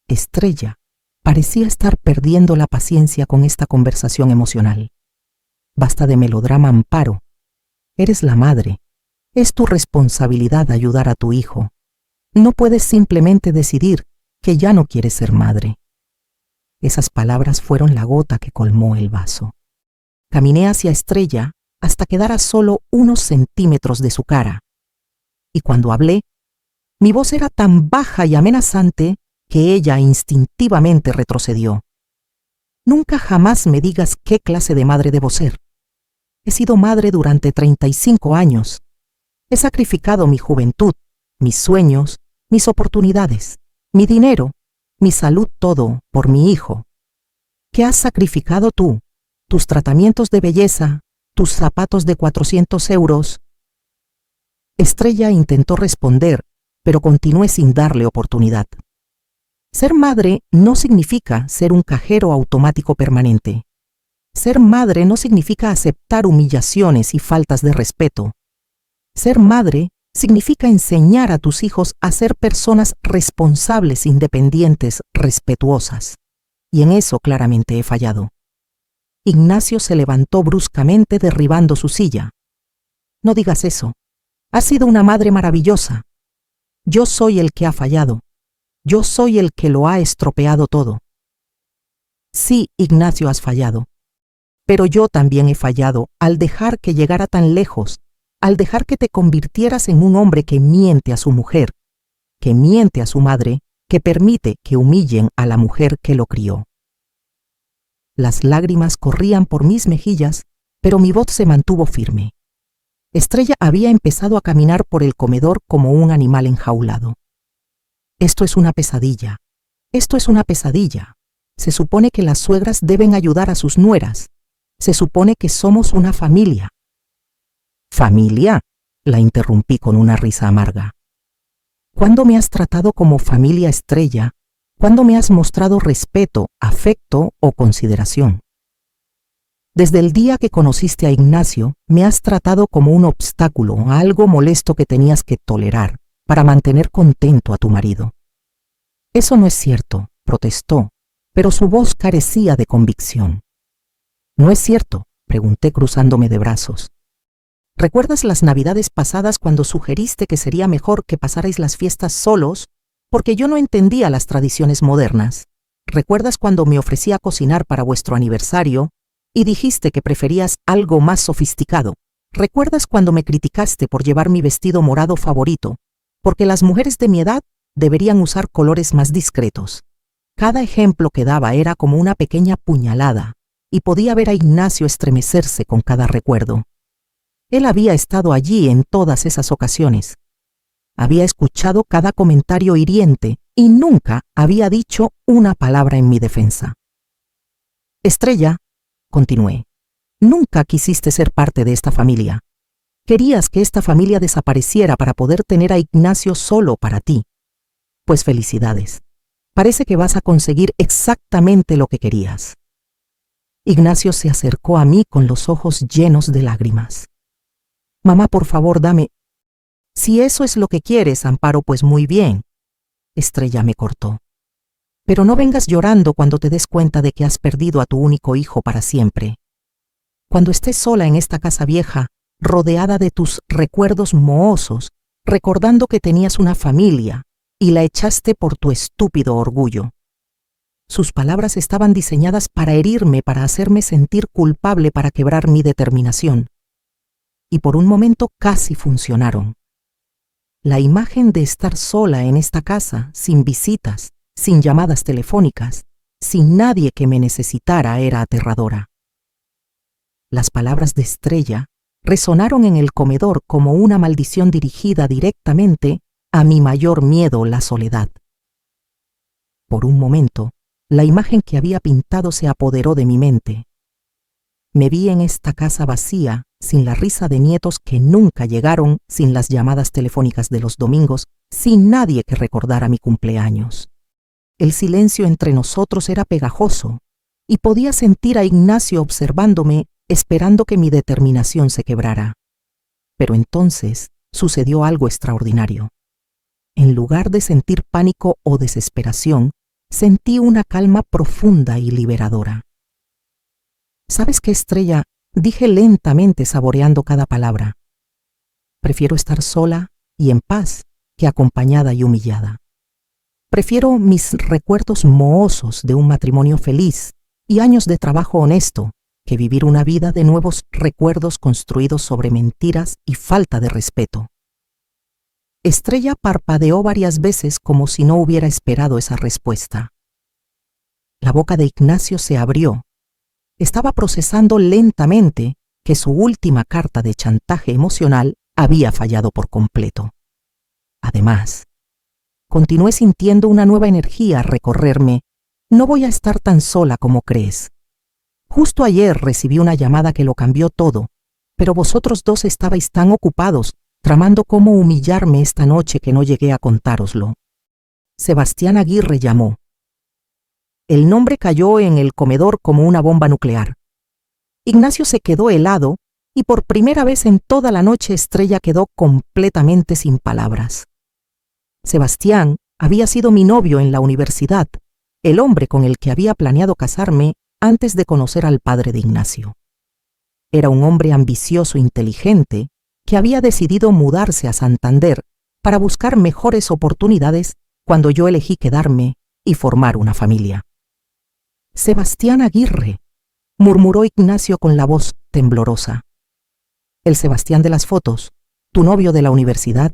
Estrella parecía estar perdiendo la paciencia con esta conversación emocional. Basta de melodrama, Amparo. Eres la madre. Es tu responsabilidad ayudar a tu hijo. No puedes simplemente decidir que ya no quieres ser madre. Esas palabras fueron la gota que colmó el vaso. Caminé hacia Estrella hasta quedar a solo unos centímetros de su cara. Y cuando hablé, mi voz era tan baja y amenazante que ella instintivamente retrocedió. Nunca jamás me digas qué clase de madre debo ser. He sido madre durante 35 años. He sacrificado mi juventud, mis sueños, mis oportunidades, mi dinero, mi salud, todo por mi hijo. ¿Qué has sacrificado tú? Tus tratamientos de belleza, tus zapatos de 400 euros. Estrella intentó responder, pero continué sin darle oportunidad. Ser madre no significa ser un cajero automático permanente. Ser madre no significa aceptar humillaciones y faltas de respeto. Ser madre significa enseñar a tus hijos a ser personas responsables, independientes, respetuosas. Y en eso claramente he fallado. Ignacio se levantó bruscamente derribando su silla. No digas eso. Has sido una madre maravillosa. Yo soy el que ha fallado. Yo soy el que lo ha estropeado todo. Sí, Ignacio, has fallado. Pero yo también he fallado al dejar que llegara tan lejos, al dejar que te convirtieras en un hombre que miente a su mujer, que miente a su madre, que permite que humillen a la mujer que lo crió. Las lágrimas corrían por mis mejillas, pero mi voz se mantuvo firme. Estrella había empezado a caminar por el comedor como un animal enjaulado. Esto es una pesadilla. Esto es una pesadilla. Se supone que las suegras deben ayudar a sus nueras. Se supone que somos una familia. ¿Familia? La interrumpí con una risa amarga. ¿Cuándo me has tratado como familia, Estrella? ¿Cuándo me has mostrado respeto, afecto o consideración? Desde el día que conociste a Ignacio, me has tratado como un obstáculo, algo molesto que tenías que tolerar para mantener contento a tu marido. Eso no es cierto, protestó, pero su voz carecía de convicción. ¿No es cierto?, pregunté cruzándome de brazos. ¿Recuerdas las navidades pasadas cuando sugeriste que sería mejor que pasarais las fiestas solos porque yo no entendía las tradiciones modernas? ¿Recuerdas cuando me ofrecí a cocinar para vuestro aniversario y dijiste que preferías algo más sofisticado? ¿Recuerdas cuando me criticaste por llevar mi vestido morado favorito, porque las mujeres de mi edad deberían usar colores más discretos? Cada ejemplo que daba era como una pequeña puñalada, y podía ver a Ignacio estremecerse con cada recuerdo. Él había estado allí en todas esas ocasiones. Había escuchado cada comentario hiriente y nunca había dicho una palabra en mi defensa. Estrella, continué, nunca quisiste ser parte de esta familia. Querías que esta familia desapareciera para poder tener a Ignacio solo para ti. Pues felicidades. Parece que vas a conseguir exactamente lo que querías. Ignacio se acercó a mí con los ojos llenos de lágrimas. Mamá, por favor, dame. Si eso es lo que quieres, Amparo, pues muy bien. Estrella me cortó. Pero no vengas llorando cuando te des cuenta de que has perdido a tu único hijo para siempre. Cuando estés sola en esta casa vieja, rodeada de tus recuerdos mohosos, recordando que tenías una familia y la echaste por tu estúpido orgullo. Sus palabras estaban diseñadas para herirme, para hacerme sentir culpable, para quebrar mi determinación. Y por un momento casi funcionaron. La imagen de estar sola en esta casa, sin visitas, sin llamadas telefónicas, sin nadie que me necesitara, era aterradora. Las palabras de Estrella resonaron en el comedor como una maldición dirigida directamente a mi mayor miedo, la soledad. Por un momento, la imagen que había pintado se apoderó de mi mente. Me vi en esta casa vacía, sin la risa de nietos que nunca llegaron, sin las llamadas telefónicas de los domingos, sin nadie que recordara mi cumpleaños. El silencio entre nosotros era pegajoso, y podía sentir a Ignacio observándome, esperando que mi determinación se quebrara. Pero entonces sucedió algo extraordinario. En lugar de sentir pánico o desesperación, sentí una calma profunda y liberadora. ¿Sabes qué, Estrella?, dije lentamente, saboreando cada palabra. Prefiero estar sola y en paz que acompañada y humillada. Prefiero mis recuerdos mohosos de un matrimonio feliz y años de trabajo honesto que vivir una vida de nuevos recuerdos construidos sobre mentiras y falta de respeto. Estrella parpadeó varias veces como si no hubiera esperado esa respuesta. La boca de Ignacio se abrió. Estaba procesando lentamente que su última carta de chantaje emocional había fallado por completo. Además, continué sintiendo una nueva energía recorrerme. No voy a estar tan sola como crees. Justo ayer recibí una llamada que lo cambió todo, pero vosotros dos estabais tan ocupados tramando cómo humillarme esta noche que no llegué a contároslo. Sebastián Aguirre llamó. El nombre cayó en el comedor como una bomba nuclear. Ignacio se quedó helado y por primera vez en toda la noche Estrella quedó completamente sin palabras. Sebastián había sido mi novio en la universidad, el hombre con el que había planeado casarme antes de conocer al padre de Ignacio. Era un hombre ambicioso e inteligente que había decidido mudarse a Santander para buscar mejores oportunidades cuando yo elegí quedarme y formar una familia. Sebastián Aguirre, murmuró Ignacio con la voz temblorosa. El Sebastián de las fotos, tu novio de la universidad.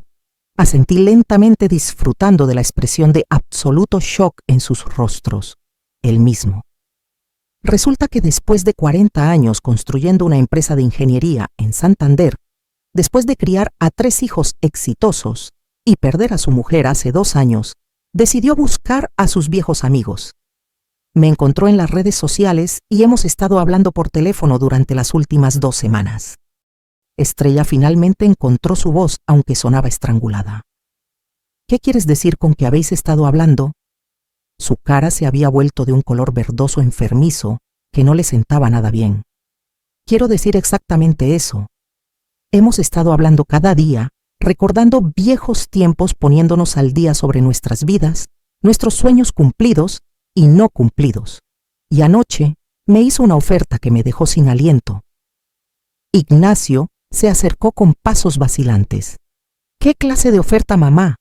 Asentí lentamente disfrutando de la expresión de absoluto shock en sus rostros. El mismo. Resulta que después de 40 años construyendo una empresa de ingeniería en Santander, después de criar a 3 hijos exitosos y perder a su mujer hace 2 años, decidió buscar a sus viejos amigos. Me encontró en las redes sociales y hemos estado hablando por teléfono durante las últimas 2 semanas. Estrella finalmente encontró su voz, aunque sonaba estrangulada. ¿Qué quieres decir con que habéis estado hablando? Su cara se había vuelto de un color verdoso enfermizo que no le sentaba nada bien. Quiero decir exactamente eso. Hemos estado hablando cada día, recordando viejos tiempos, poniéndonos al día sobre nuestras vidas, nuestros sueños cumplidos y no cumplidos. Y anoche me hizo una oferta que me dejó sin aliento. Ignacio se acercó con pasos vacilantes. ¿Qué clase de oferta, mamá?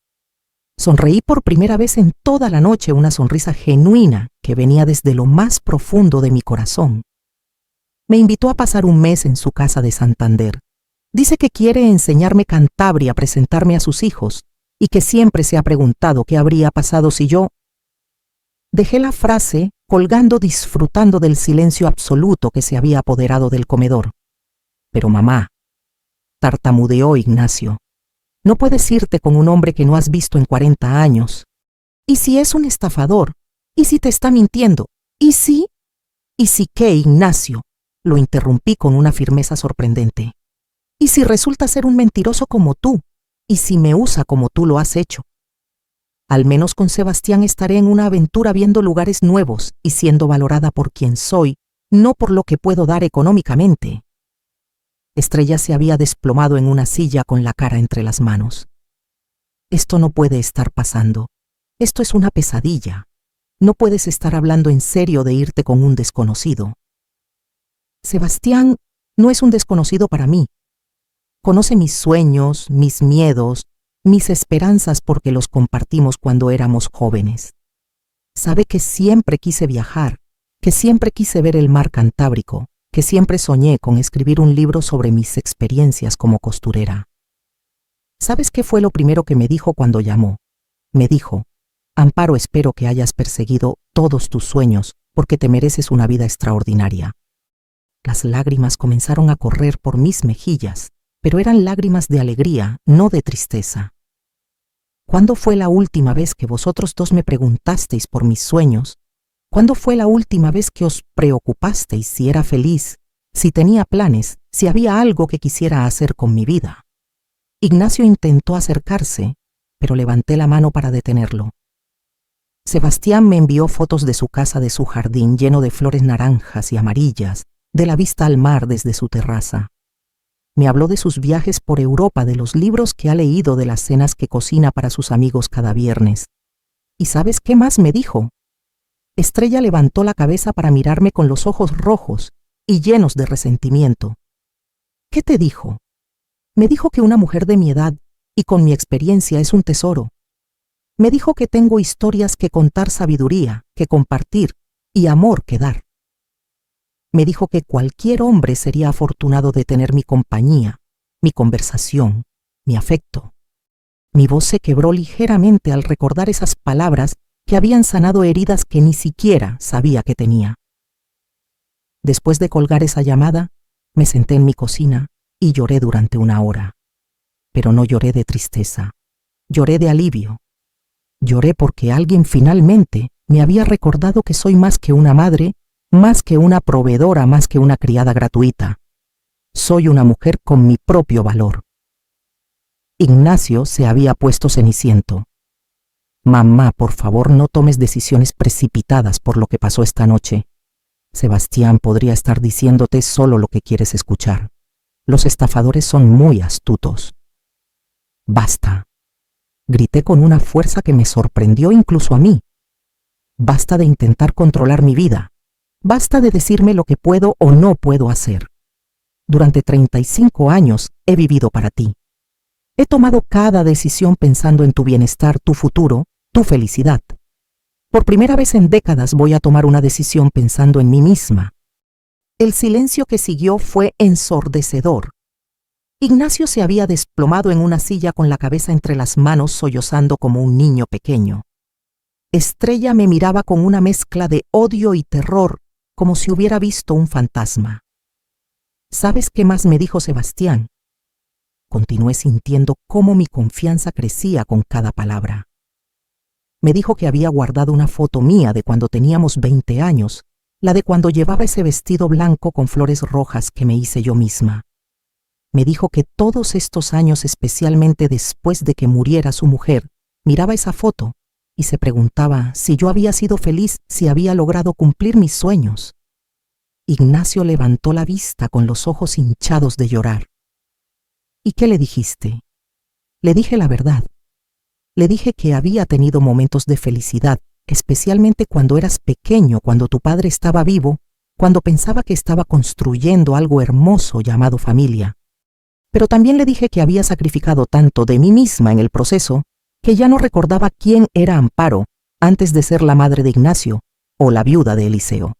Sonreí por primera vez en toda la noche, una sonrisa genuina que venía desde lo más profundo de mi corazón. Me invitó a pasar un mes en su casa de Santander. Dice que quiere enseñarme Cantabria, presentarme a sus hijos, y que siempre se ha preguntado qué habría pasado si yo... Dejé la frase colgando, disfrutando del silencio absoluto que se había apoderado del comedor. Pero mamá, tartamudeó Ignacio, no puedes irte con un hombre que no has visto en 40 años. ¿Y si es un estafador? ¿Y si te está mintiendo? ¿Y si? ¿Y si qué, Ignacio? Lo interrumpí con una firmeza sorprendente. ¿Y si resulta ser un mentiroso como tú? ¿Y si me usa como tú lo has hecho? Al menos con Sebastián estaré en una aventura viendo lugares nuevos y siendo valorada por quien soy, no por lo que puedo dar económicamente. Estrella se había desplomado en una silla con la cara entre las manos. Esto no puede estar pasando. Esto es una pesadilla. No puedes estar hablando en serio de irte con un desconocido. Sebastián no es un desconocido para mí. Conoce mis sueños, mis miedos, mis esperanzas porque los compartimos cuando éramos jóvenes. Sabe que siempre quise viajar, que siempre quise ver el mar Cantábrico, que siempre soñé con escribir un libro sobre mis experiencias como costurera. ¿Sabes qué fue lo primero que me dijo cuando llamó? Me dijo, Amparo, espero que hayas perseguido todos tus sueños porque te mereces una vida extraordinaria. Las lágrimas comenzaron a correr por mis mejillas, pero eran lágrimas de alegría, no de tristeza. ¿Cuándo fue la última vez que vosotros dos me preguntasteis por mis sueños? ¿Cuándo fue la última vez que os preocupasteis si era feliz, si tenía planes, si había algo que quisiera hacer con mi vida? Ignacio intentó acercarse, pero levanté la mano para detenerlo. Sebastián me envió fotos de su casa, de su jardín lleno de flores naranjas y amarillas, de la vista al mar desde su terraza. Me habló de sus viajes por Europa, de los libros que ha leído, de las cenas que cocina para sus amigos cada viernes. ¿Y sabes qué más me dijo? Estrella levantó la cabeza para mirarme con los ojos rojos y llenos de resentimiento. ¿Qué te dijo? Me dijo que una mujer de mi edad y con mi experiencia es un tesoro. Me dijo que tengo historias que contar, sabiduría que compartir y amor que dar. Me dijo que cualquier hombre sería afortunado de tener mi compañía, mi conversación, mi afecto. Mi voz se quebró ligeramente al recordar esas palabras que habían sanado heridas que ni siquiera sabía que tenía. Después de colgar esa llamada, me senté en mi cocina y lloré durante 1 hora. Pero no lloré de tristeza, lloré de alivio. Lloré porque alguien finalmente me había recordado que soy más que una madre, más que una proveedora, más que una criada gratuita. Soy una mujer con mi propio valor. Ignacio se había puesto ceniciento. Mamá, por favor, no tomes decisiones precipitadas por lo que pasó esta noche. Sebastián podría estar diciéndote solo lo que quieres escuchar. Los estafadores son muy astutos. Basta. Grité con una fuerza que me sorprendió incluso a mí. Basta de intentar controlar mi vida. Basta de decirme lo que puedo o no puedo hacer. Durante 35 años he vivido para ti. He tomado cada decisión pensando en tu bienestar, tu futuro, tu felicidad. Por primera vez en décadas voy a tomar una decisión pensando en mí misma. El silencio que siguió fue ensordecedor. Ignacio se había desplomado en una silla con la cabeza entre las manos, sollozando como un niño pequeño. Estrella me miraba con una mezcla de odio y terror, como si hubiera visto un fantasma. ¿Sabes qué más me dijo Sebastián? Continué sintiendo cómo mi confianza crecía con cada palabra. Me dijo que había guardado una foto mía de cuando teníamos 20 años, la de cuando llevaba ese vestido blanco con flores rojas que me hice yo misma. Me dijo que todos estos años, especialmente después de que muriera su mujer, miraba esa foto y se preguntaba si yo había sido feliz, si había logrado cumplir mis sueños. Ignacio levantó la vista con los ojos hinchados de llorar. ¿Y qué le dijiste? Le dije la verdad. Le dije que había tenido momentos de felicidad, especialmente cuando eras pequeño, cuando tu padre estaba vivo, cuando pensaba que estaba construyendo algo hermoso llamado familia. Pero también le dije que había sacrificado tanto de mí misma en el proceso que ya no recordaba quién era Amparo antes de ser la madre de Ignacio o la viuda de Eliseo.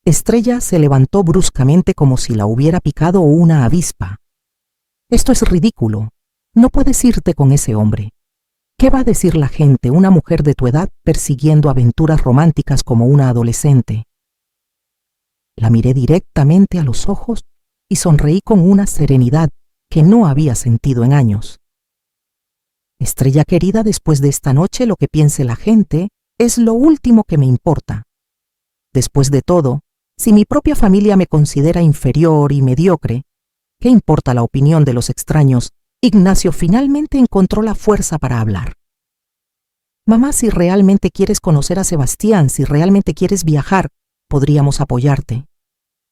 Estrella se levantó bruscamente como si la hubiera picado una avispa. Esto es ridículo. No puedes irte con ese hombre. ¿Qué va a decir la gente, una mujer de tu edad persiguiendo aventuras románticas como una adolescente? La miré directamente a los ojos y sonreí con una serenidad que no había sentido en años. Estrella querida, después de esta noche lo que piense la gente es lo último que me importa. Después de todo, si mi propia familia me considera inferior y mediocre, ¿qué importa la opinión de los extraños? Ignacio finalmente encontró la fuerza para hablar. Mamá, si realmente quieres conocer a Sebastián, si realmente quieres viajar, podríamos apoyarte.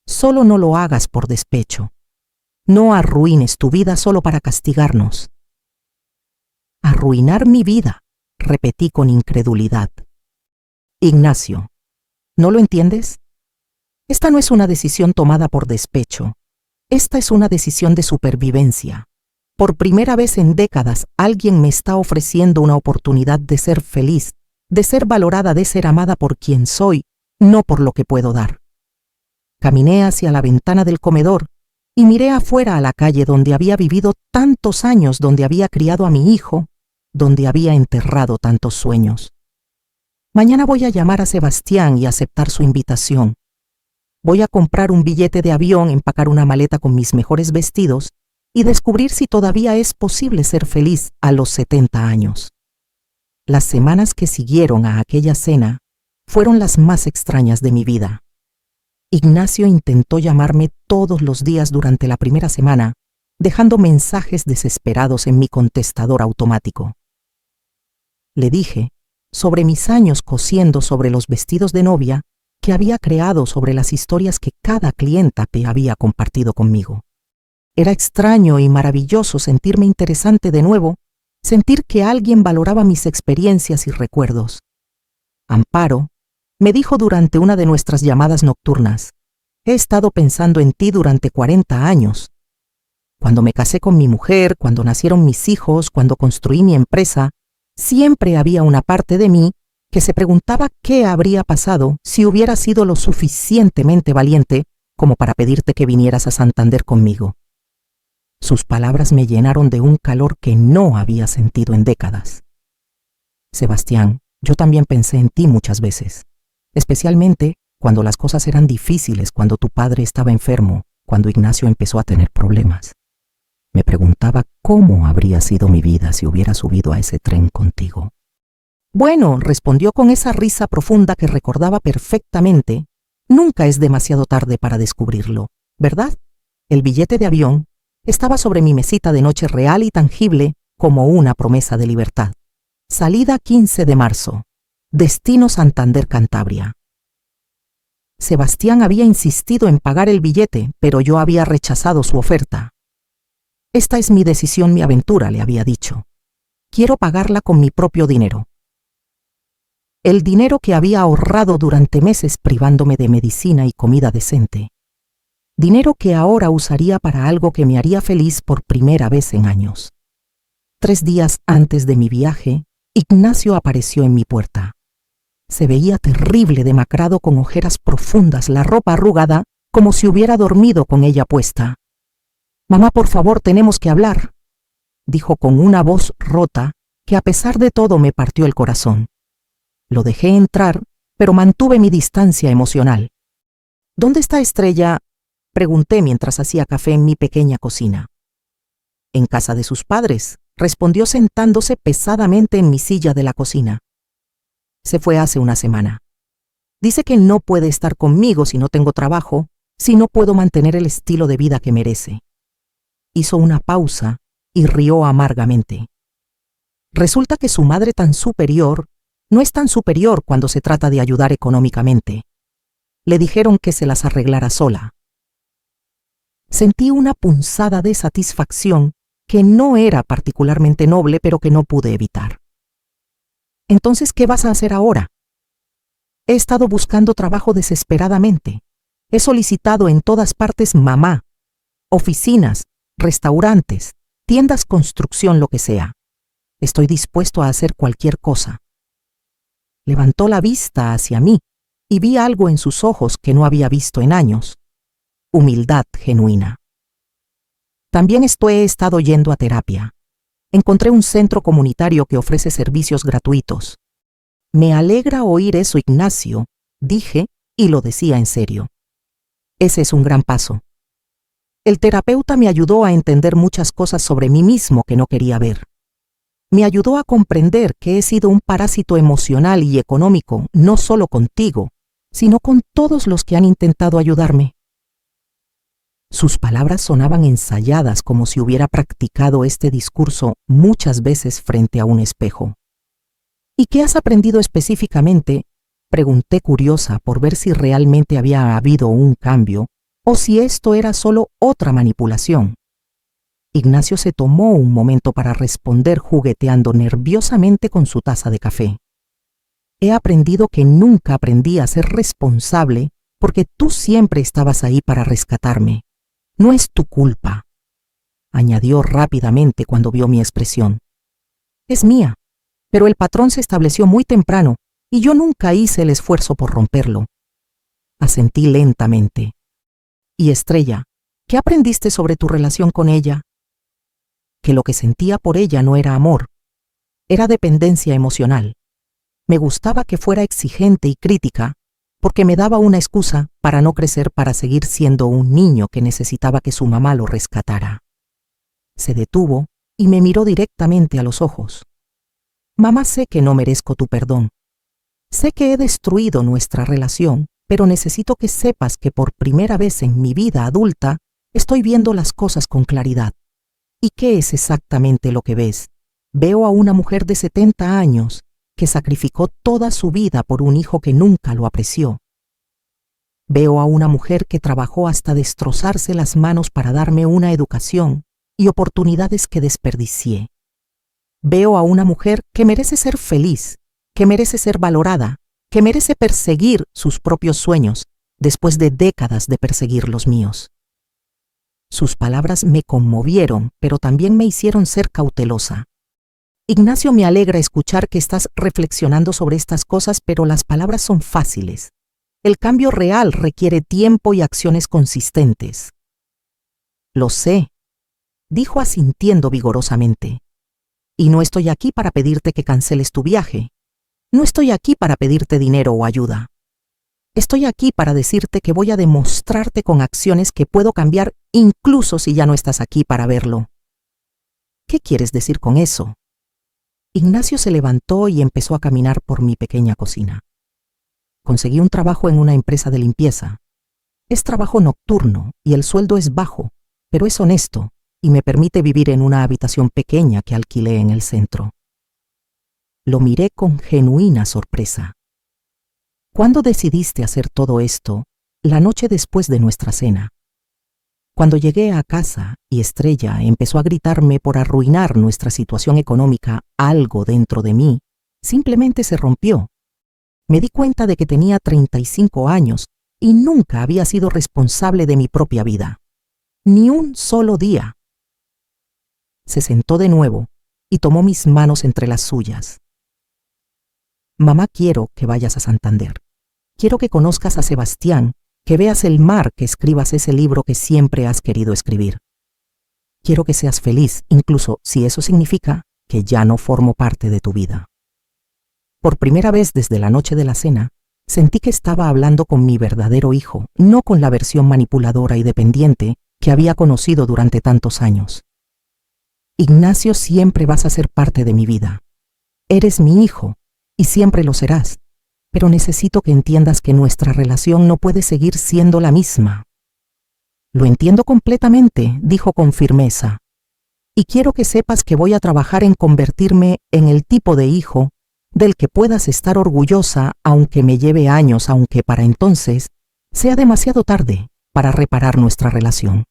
Solo no lo hagas por despecho. No arruines tu vida solo para castigarnos. Arruinar mi vida, repetí con incredulidad. Ignacio, ¿no lo entiendes? Esta no es una decisión tomada por despecho. Esta es una decisión de supervivencia. Por primera vez en décadas, alguien me está ofreciendo una oportunidad de ser feliz, de ser valorada, de ser amada por quien soy, no por lo que puedo dar. Caminé hacia la ventana del comedor y miré afuera a la calle donde había vivido tantos años, donde había criado a mi hijo, donde había enterrado tantos sueños. Mañana voy a llamar a Sebastián y aceptar su invitación. Voy a comprar un billete de avión, empacar una maleta con mis mejores vestidos y descubrir si todavía es posible ser feliz a los 70 años. Las semanas que siguieron a aquella cena fueron las más extrañas de mi vida. Ignacio intentó llamarme todos los días durante la primera semana, dejando mensajes desesperados en mi contestador automático. Le dije, sobre mis años cosiendo sobre los vestidos de novia, que había creado sobre las historias que cada clienta te había compartido conmigo. Era extraño y maravilloso sentirme interesante de nuevo, sentir que alguien valoraba mis experiencias y recuerdos. Amparo me dijo durante una de nuestras llamadas nocturnas, he estado pensando en ti durante 40 años. Cuando me casé con mi mujer, cuando nacieron mis hijos, cuando construí mi empresa, Siempre había una parte de mí que se preguntaba qué habría pasado si hubiera sido lo suficientemente valiente como para pedirte que vinieras a Santander conmigo. Sus palabras me llenaron de un calor que no había sentido en décadas. Sebastián, yo también pensé en ti muchas veces, especialmente cuando las cosas eran difíciles, cuando tu padre estaba enfermo, cuando Ignacio empezó a tener problemas. Me preguntaba cómo habría sido mi vida si hubiera subido a ese tren contigo. Bueno, respondió con esa risa profunda que recordaba perfectamente. Nunca es demasiado tarde para descubrirlo, ¿verdad? El billete de avión estaba sobre mi mesita de noche, real y tangible como una promesa de libertad. Salida 15 de marzo. Destino Santander, Cantabria. Sebastián había insistido en pagar el billete, pero yo había rechazado su oferta. Esta es mi decisión, mi aventura, le había dicho. Quiero pagarla con mi propio dinero. El dinero que había ahorrado durante meses privándome de medicina y comida decente. Dinero que ahora usaría para algo que me haría feliz por primera vez en años. 3 días antes de mi viaje, Ignacio apareció en mi puerta. Se veía terrible, demacrado, con ojeras profundas, la ropa arrugada, como si hubiera dormido con ella puesta. «Mamá, por favor, tenemos que hablar», dijo con una voz rota que a pesar de todo me partió el corazón. Lo dejé entrar, pero mantuve mi distancia emocional. «¿Dónde está Estrella?», pregunté mientras hacía café en mi pequeña cocina. «En casa de sus padres», respondió sentándose pesadamente en mi silla de la cocina. «Se fue hace una semana. Dice que no puede estar conmigo si no tengo trabajo, si no puedo mantener el estilo de vida que merece». Hizo una pausa y rió amargamente. Resulta que su madre tan superior no es tan superior cuando se trata de ayudar económicamente. Le dijeron que se las arreglara sola. Sentí una punzada de satisfacción que no era particularmente noble, pero que no pude evitar. «Entonces, ¿qué vas a hacer ahora?» «He estado buscando trabajo desesperadamente. He solicitado en todas partes, mamá, oficinas, restaurantes, tiendas, construcción, lo que sea. Estoy dispuesto a hacer cualquier cosa». Levantó la vista hacia mí y vi algo en sus ojos que no había visto en años. Humildad genuina. «También he estado yendo a terapia. Encontré un centro comunitario que ofrece servicios gratuitos». «Me alegra oír eso, Ignacio», dije, y lo decía en serio. «Ese es un gran paso. El terapeuta me ayudó a entender muchas cosas sobre mí mismo que no quería ver. Me ayudó a comprender que he sido un parásito emocional y económico, no solo contigo, sino con todos los que han intentado ayudarme». Sus palabras sonaban ensayadas, como si hubiera practicado este discurso muchas veces frente a un espejo. «¿Y qué has aprendido específicamente?», pregunté, curiosa por ver si realmente había habido un cambio o si esto era solo otra manipulación. Ignacio se tomó un momento para responder, jugueteando nerviosamente con su taza de café. «He aprendido que nunca aprendí a ser responsable porque tú siempre estabas ahí para rescatarme. No es tu culpa», añadió rápidamente cuando vio mi expresión. «Es mía, pero el patrón se estableció muy temprano y yo nunca hice el esfuerzo por romperlo». Asentí lentamente. «Y Estrella, ¿qué aprendiste sobre tu relación con ella?» «Que lo que sentía por ella no era amor, era dependencia emocional. Me gustaba que fuera exigente y crítica, porque me daba una excusa para no crecer, para seguir siendo un niño que necesitaba que su mamá lo rescatara». Se detuvo y me miró directamente a los ojos. «Mamá, sé que no merezco tu perdón. Sé que he destruido nuestra relación, pero necesito que sepas que por primera vez en mi vida adulta estoy viendo las cosas con claridad». «¿Y qué es exactamente lo que ves?» «Veo a una mujer de 70 años que sacrificó toda su vida por un hijo que nunca lo apreció. Veo a una mujer que trabajó hasta destrozarse las manos para darme una educación y oportunidades que desperdicié. Veo a una mujer que merece ser feliz, que merece ser valorada, que merece perseguir sus propios sueños después de décadas de perseguir los míos». Sus palabras me conmovieron, pero también me hicieron ser cautelosa. Ignacio, me alegra escuchar que estás reflexionando sobre estas cosas, pero las palabras son fáciles. El cambio real requiere tiempo y acciones consistentes. Lo sé, dijo asintiendo vigorosamente. Y no estoy aquí para pedirte que canceles tu viaje. No estoy aquí para pedirte dinero o ayuda. Estoy aquí para decirte que voy a demostrarte con acciones que puedo cambiar incluso si ya no estás aquí para verlo. ¿Qué quieres decir con eso? Ignacio se levantó y empezó a caminar por mi pequeña cocina. Conseguí un trabajo en una empresa de limpieza. Es trabajo nocturno y el sueldo es bajo, pero es honesto y me permite vivir en una habitación pequeña que alquilé en el centro. Lo miré con genuina sorpresa. ¿Cuándo decidiste hacer todo esto? La noche después de nuestra cena. Cuando llegué a casa y Estrella empezó a gritarme por arruinar nuestra situación económica, algo dentro de mí simplemente se rompió. Me di cuenta de que tenía 35 años y nunca había sido responsable de mi propia vida. Ni un solo día. Se sentó de nuevo y tomó mis manos entre las suyas. Mamá, quiero que vayas a Santander. Quiero que conozcas a Sebastián, que veas el mar, que escribas ese libro que siempre has querido escribir. Quiero que seas feliz, incluso si eso significa que ya no formo parte de tu vida. Por primera vez desde la noche de la cena, sentí que estaba hablando con mi verdadero hijo, no con la versión manipuladora y dependiente que había conocido durante tantos años. Ignacio, siempre vas a ser parte de mi vida. Eres mi hijo y siempre lo serás, pero necesito que entiendas que nuestra relación no puede seguir siendo la misma. Lo entiendo completamente, dijo con firmeza, y quiero que sepas que voy a trabajar en convertirme en el tipo de hijo del que puedas estar orgullosa, aunque me lleve años, aunque para entonces sea demasiado tarde para reparar nuestra relación.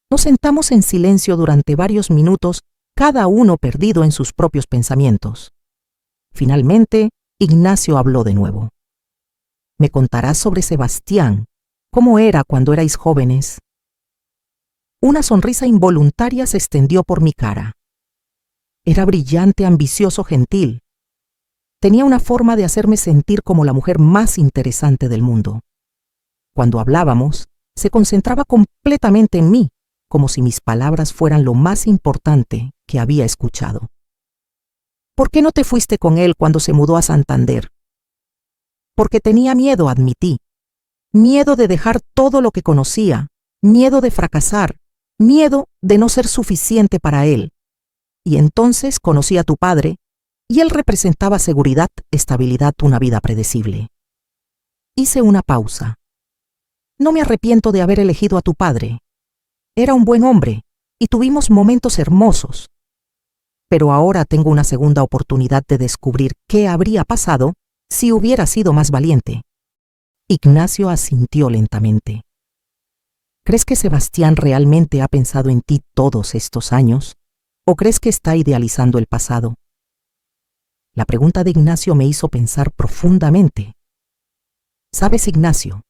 Nos sentamos en silencio durante varios minutos, cada uno perdido en sus propios pensamientos. Finalmente, Ignacio habló de nuevo. ¿Me contarás sobre Sebastián? ¿Cómo era cuando erais jóvenes? Una sonrisa involuntaria se extendió por mi cara. Era brillante, ambicioso, gentil. Tenía una forma de hacerme sentir como la mujer más interesante del mundo. Cuando hablábamos, se concentraba completamente en mí, como si mis palabras fueran lo más importante que había escuchado. ¿Por qué no te fuiste con él cuando se mudó a Santander? Porque tenía miedo, admití. Miedo de dejar todo lo que conocía, miedo de fracasar, miedo de no ser suficiente para él. Y entonces conocí a tu padre, y él representaba seguridad, estabilidad, una vida predecible. Hice una pausa. No me arrepiento de haber elegido a tu padre. Era un buen hombre, y tuvimos momentos hermosos. Pero ahora tengo una segunda oportunidad de descubrir qué habría pasado si hubiera sido más valiente. Ignacio asintió lentamente. ¿Crees que Sebastián realmente ha pensado en ti todos estos años? ¿O crees que está idealizando el pasado? La pregunta de Ignacio me hizo pensar profundamente. ¿Sabes, Ignacio?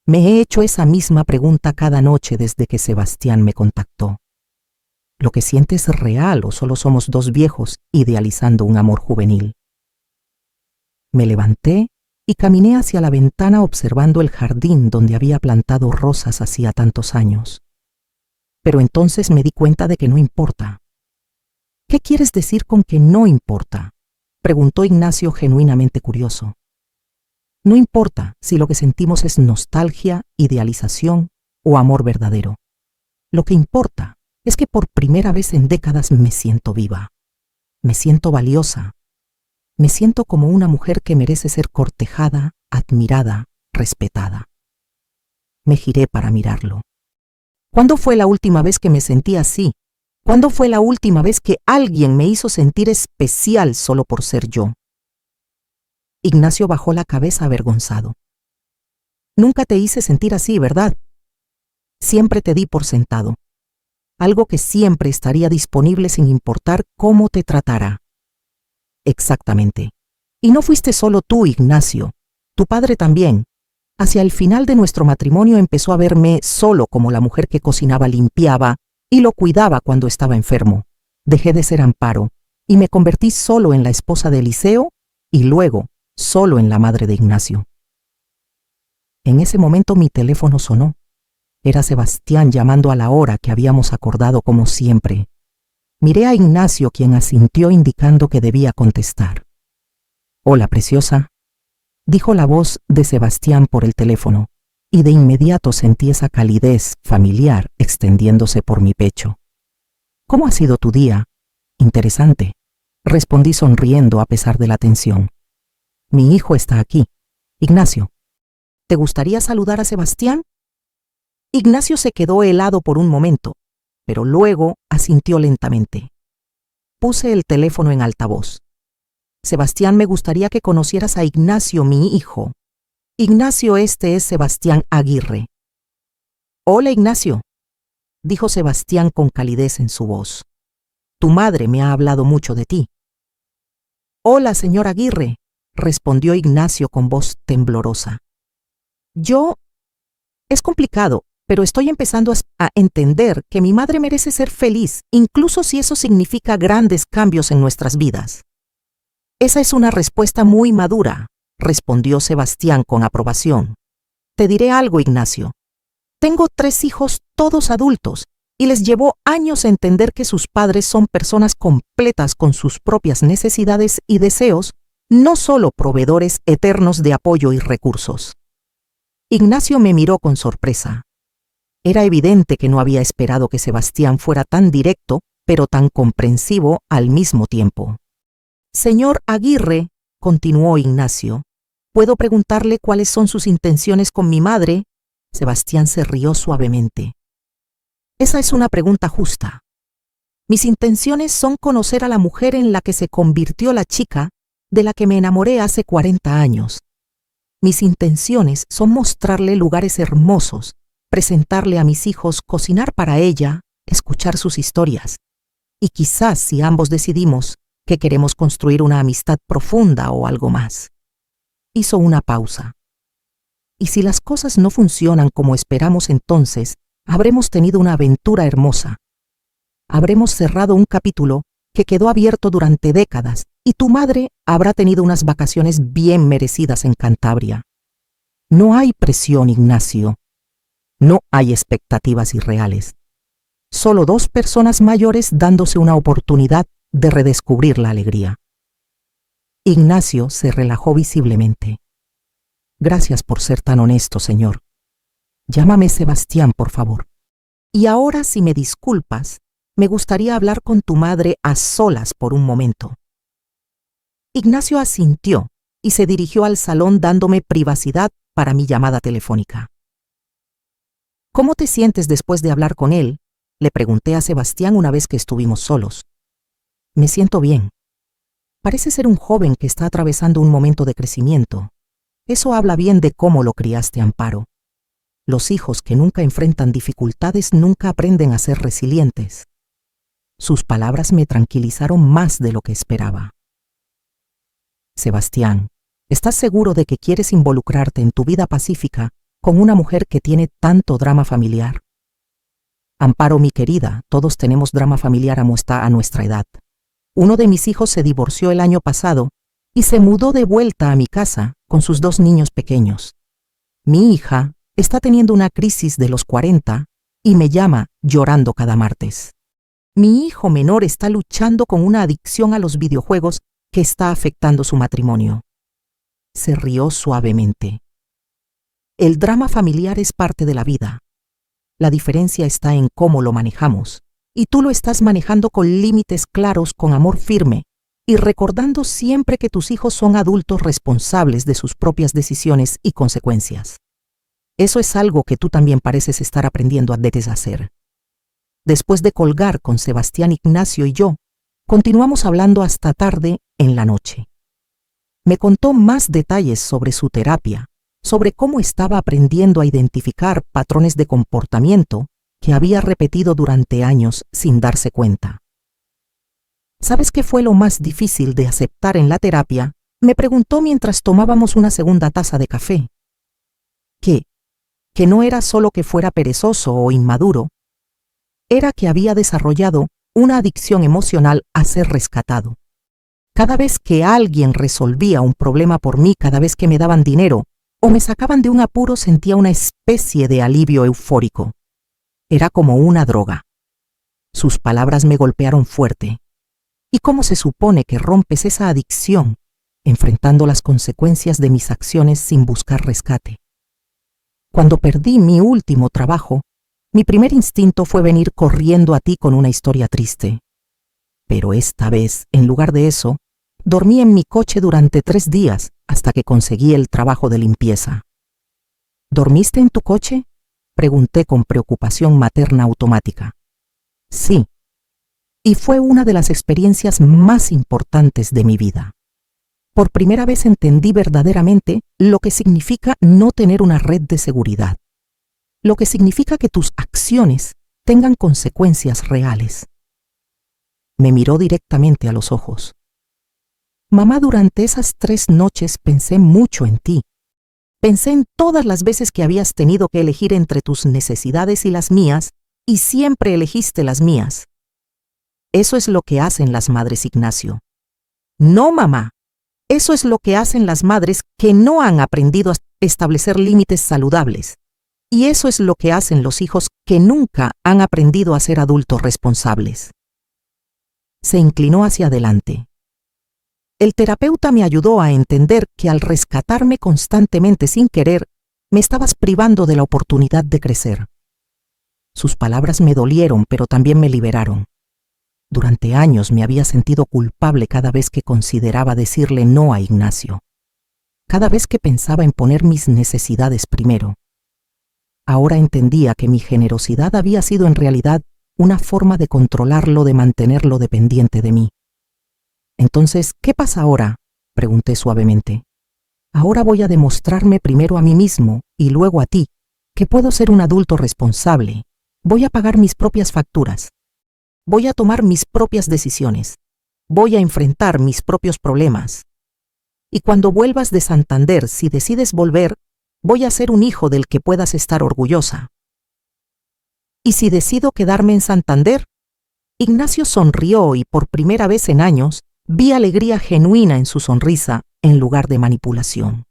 Me he hecho esa misma pregunta cada noche desde que Sebastián me contactó. ¿Lo que sientes es real o solo somos dos viejos idealizando un amor juvenil? Me levanté y caminé hacia la ventana observando el jardín donde había plantado rosas hacía tantos años. Pero entonces me di cuenta de que no importa. ¿Qué quieres decir con que no importa?, preguntó Ignacio genuinamente curioso. No importa si lo que sentimos es nostalgia, idealización o amor verdadero. Lo que importa es que por primera vez en décadas me siento viva. Me siento valiosa. Me siento como una mujer que merece ser cortejada, admirada, respetada. Me giré para mirarlo. ¿Cuándo fue la última vez que me sentí así? ¿Cuándo fue la última vez que alguien me hizo sentir especial solo por ser yo? Ignacio bajó la cabeza avergonzado. Nunca te hice sentir así, ¿verdad? Siempre te di por sentado. Algo que siempre estaría disponible sin importar cómo te tratara. Exactamente. Y no fuiste solo tú, Ignacio. Tu padre también. Hacia el final de nuestro matrimonio empezó a verme solo como la mujer que cocinaba, limpiaba y lo cuidaba cuando estaba enfermo. Dejé de ser Amparo y me convertí solo en la esposa de Eliseo y luego solo en la madre de Ignacio. En ese momento mi teléfono sonó. Era Sebastián llamando a la hora que habíamos acordado como siempre. Miré a Ignacio, quien asintió indicando que debía contestar. «Hola, preciosa», dijo la voz de Sebastián por el teléfono, y de inmediato sentí esa calidez familiar extendiéndose por mi pecho. «¿Cómo ha sido tu día?» «Interesante», respondí sonriendo a pesar de la tensión. «Mi hijo está aquí. Ignacio, ¿te gustaría saludar a Sebastián?» Ignacio se quedó helado por un momento, pero luego asintió lentamente. Puse el teléfono en altavoz. «Sebastián, me gustaría que conocieras a Ignacio, mi hijo. Ignacio, este es Sebastián Aguirre». «Hola, Ignacio», dijo Sebastián con calidez en su voz. «Tu madre me ha hablado mucho de ti». «Hola, señor Aguirre», respondió Ignacio con voz temblorosa. Es complicado, pero estoy empezando a entender que mi madre merece ser feliz, incluso si eso significa grandes cambios en nuestras vidas». «Esa es una respuesta muy madura», respondió Sebastián con aprobación. «Te diré algo, Ignacio. Tengo 3 hijos, todos adultos, y les llevó años entender que sus padres son personas completas con sus propias necesidades y deseos, no solo proveedores eternos de apoyo y recursos». Ignacio me miró con sorpresa. Era evidente que no había esperado que Sebastián fuera tan directo, pero tan comprensivo al mismo tiempo. «Señor Aguirre», continuó Ignacio, «¿puedo preguntarle cuáles son sus intenciones con mi madre?» Sebastián se rió suavemente. «Esa es una pregunta justa. Mis intenciones son conocer a la mujer en la que se convirtió la chica de la que me enamoré hace 40 años. Mis intenciones son mostrarle lugares hermosos, presentarle a mis hijos, cocinar para ella, escuchar sus historias. Y quizás si ambos decidimos que queremos construir una amistad profunda o algo más». Hizo una pausa. «Y si las cosas no funcionan como esperamos, entonces habremos tenido una aventura hermosa. Habremos cerrado un capítulo que quedó abierto durante décadas y tu madre habrá tenido unas vacaciones bien merecidas en Cantabria. No hay presión, Ignacio. No hay expectativas irreales. Solo 2 personas mayores dándose una oportunidad de redescubrir la alegría». Ignacio se relajó visiblemente. «Gracias por ser tan honesto, señor. Llámame Sebastián, por favor. Y ahora, si me disculpas, me gustaría hablar con tu madre a solas por un momento». Ignacio asintió y se dirigió al salón dándome privacidad para mi llamada telefónica. «¿Cómo te sientes después de hablar con él?», le pregunté a Sebastián una vez que estuvimos solos. «Me siento bien. Parece ser un joven que está atravesando un momento de crecimiento. Eso habla bien de cómo lo criaste, Amparo. Los hijos que nunca enfrentan dificultades nunca aprenden a ser resilientes». Sus palabras me tranquilizaron más de lo que esperaba. «Sebastián, ¿estás seguro de que quieres involucrarte en tu vida pacífica con una mujer que tiene tanto drama familiar?» «Amparo, mi querida, todos tenemos drama familiar a nuestra edad. Uno de mis hijos se divorció el año pasado y se mudó de vuelta a mi casa con sus 2 niños pequeños. Mi hija está teniendo una crisis de los 40 y me llama llorando cada martes. Mi hijo menor está luchando con una adicción a los videojuegos que está afectando su matrimonio». Se rió suavemente. «El drama familiar es parte de la vida. La diferencia está en cómo lo manejamos, y tú lo estás manejando con límites claros, con amor firme, y recordando siempre que tus hijos son adultos responsables de sus propias decisiones y consecuencias. Eso es algo que tú también pareces estar aprendiendo a deshacer». Después de colgar con Sebastián, Ignacio y yo, continuamos hablando hasta tarde en la noche. Me contó más detalles sobre su terapia, sobre cómo estaba aprendiendo a identificar patrones de comportamiento que había repetido durante años sin darse cuenta. ¿Sabes qué fue lo más difícil de aceptar en la terapia?, me preguntó mientras tomábamos una segunda taza de café. Que no era solo que fuera perezoso o inmaduro, era que había desarrollado una adicción emocional a ser rescatado. Cada vez que alguien resolvía un problema por mí, cada vez que me daban dinero o me sacaban de un apuro, sentía una especie de alivio eufórico. Era como una droga. Sus palabras me golpearon fuerte. ¿Y cómo se supone que rompes esa adicción, enfrentando las consecuencias de mis acciones sin buscar rescate? Cuando perdí mi último trabajo, mi primer instinto fue venir corriendo a ti con una historia triste. Pero esta vez, en lugar de eso, dormí en mi coche durante 3 días hasta que conseguí el trabajo de limpieza. ¿Dormiste en tu coche?, pregunté con preocupación materna automática. Sí, y fue una de las experiencias más importantes de mi vida. Por primera vez entendí verdaderamente lo que significa no tener una red de seguridad, lo que significa que tus acciones tengan consecuencias reales. Me miró directamente a los ojos. Mamá, durante esas 3 noches pensé mucho en ti. Pensé en todas las veces que habías tenido que elegir entre tus necesidades y las mías, y siempre elegiste las mías. Eso es lo que hacen las madres, Ignacio. No, mamá. Eso es lo que hacen las madres que no han aprendido a establecer límites saludables. Y eso es lo que hacen los hijos que nunca han aprendido a ser adultos responsables. Se inclinó hacia adelante. El terapeuta me ayudó a entender que al rescatarme constantemente sin querer, me estabas privando de la oportunidad de crecer. Sus palabras me dolieron, pero también me liberaron. Durante años me había sentido culpable cada vez que consideraba decirle no a Ignacio, cada vez que pensaba en poner mis necesidades primero. Ahora entendía que mi generosidad había sido en realidad una forma de controlarlo, de mantenerlo dependiente de mí. Entonces, ¿qué pasa ahora?, pregunté suavemente. Ahora voy a demostrarme primero a mí mismo y luego a ti que puedo ser un adulto responsable. Voy a pagar mis propias facturas. Voy a tomar mis propias decisiones. Voy a enfrentar mis propios problemas. Y cuando vuelvas de Santander, si decides volver, voy a ser un hijo del que puedas estar orgullosa. ¿Y si decido quedarme en Santander? Ignacio sonrió y por primera vez en años vi alegría genuina en su sonrisa en lugar de manipulación.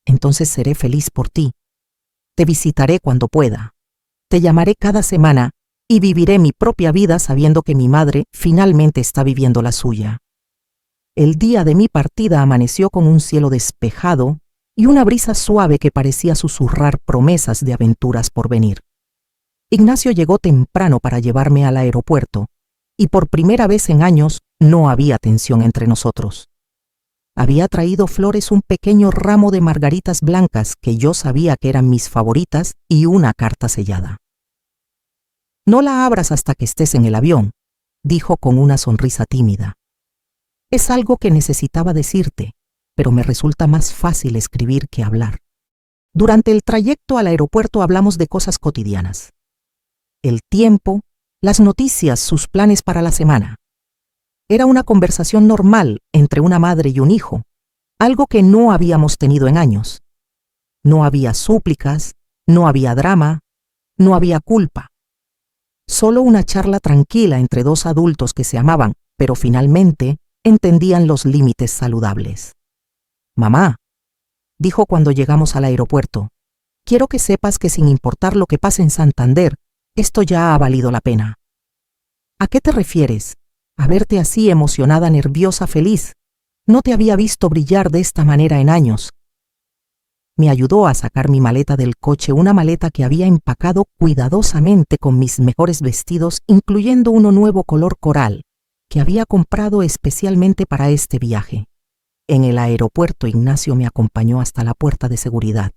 Entonces seré feliz por ti. Te visitaré cuando pueda. Te llamaré cada semana y viviré mi propia vida sabiendo que mi madre finalmente está viviendo la suya. El día de mi partida amaneció con un cielo despejado y una brisa suave que parecía susurrar promesas de aventuras por venir. Ignacio llegó temprano para llevarme al aeropuerto y por primera vez en años no había tensión entre nosotros. Había traído flores, un pequeño ramo de margaritas blancas que yo sabía que eran mis favoritas y una carta sellada. No la abras hasta que estés en el avión, dijo con una sonrisa tímida. Es algo que necesitaba decirte, pero me resulta más fácil escribir que hablar. Durante el trayecto al aeropuerto hablamos de cosas cotidianas. El tiempo, las noticias, sus planes para la semana. Era una conversación normal entre una madre y un hijo, algo que no habíamos tenido en años. No había súplicas, no había drama, no había culpa. Solo una charla tranquila entre 2 adultos que se amaban, pero finalmente entendían los límites saludables. Mamá, dijo cuando llegamos al aeropuerto, quiero que sepas que sin importar lo que pase en Santander, esto ya ha valido la pena. ¿A qué te refieres? A verte así emocionada, nerviosa, feliz. No te había visto brillar de esta manera en años. Me ayudó a sacar mi maleta del coche, una maleta que había empacado cuidadosamente con mis mejores vestidos, incluyendo uno nuevo color coral, que había comprado especialmente para este viaje. En el aeropuerto, Ignacio me acompañó hasta la puerta de seguridad.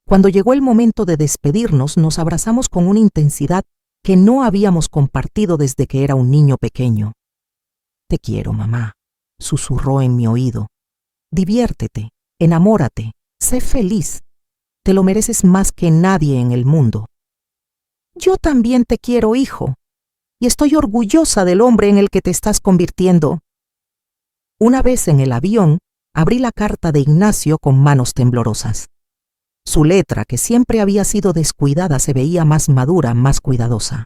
Cuando llegó el momento de despedirnos, nos abrazamos con una intensidad que no habíamos compartido desde que era un niño pequeño. Te quiero, mamá, susurró en mi oído. Diviértete, enamórate, sé feliz. Te lo mereces más que nadie en el mundo. Yo también te quiero, hijo, y estoy orgullosa del hombre en el que te estás convirtiendo. Una vez en el avión, abrí la carta de Ignacio con manos temblorosas. Su letra, que siempre había sido descuidada, se veía más madura, más cuidadosa.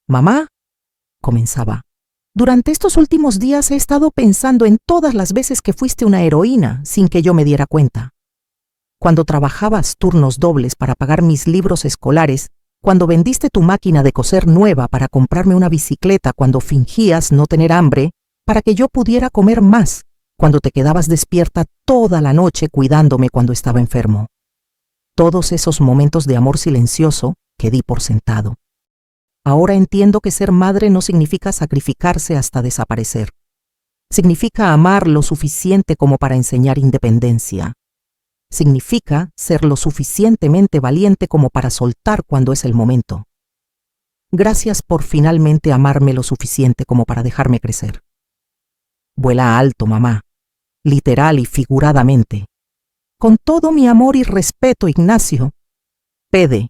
Mamá, comenzaba. Durante estos últimos días he estado pensando en todas las veces que fuiste una heroína sin que yo me diera cuenta. Cuando trabajabas turnos dobles para pagar mis libros escolares, cuando vendiste tu máquina de coser nueva para comprarme una bicicleta, cuando fingías no tener hambre para que yo pudiera comer más, cuando te quedabas despierta toda la noche cuidándome cuando estaba enfermo. Todos esos momentos de amor silencioso que di por sentado. Ahora entiendo que ser madre no significa sacrificarse hasta desaparecer. Significa amar lo suficiente como para enseñar independencia. Significa ser lo suficientemente valiente como para soltar cuando es el momento. Gracias por finalmente amarme lo suficiente como para dejarme crecer. Vuela alto, mamá, literal y figuradamente. Con todo mi amor y respeto, Ignacio. Pede.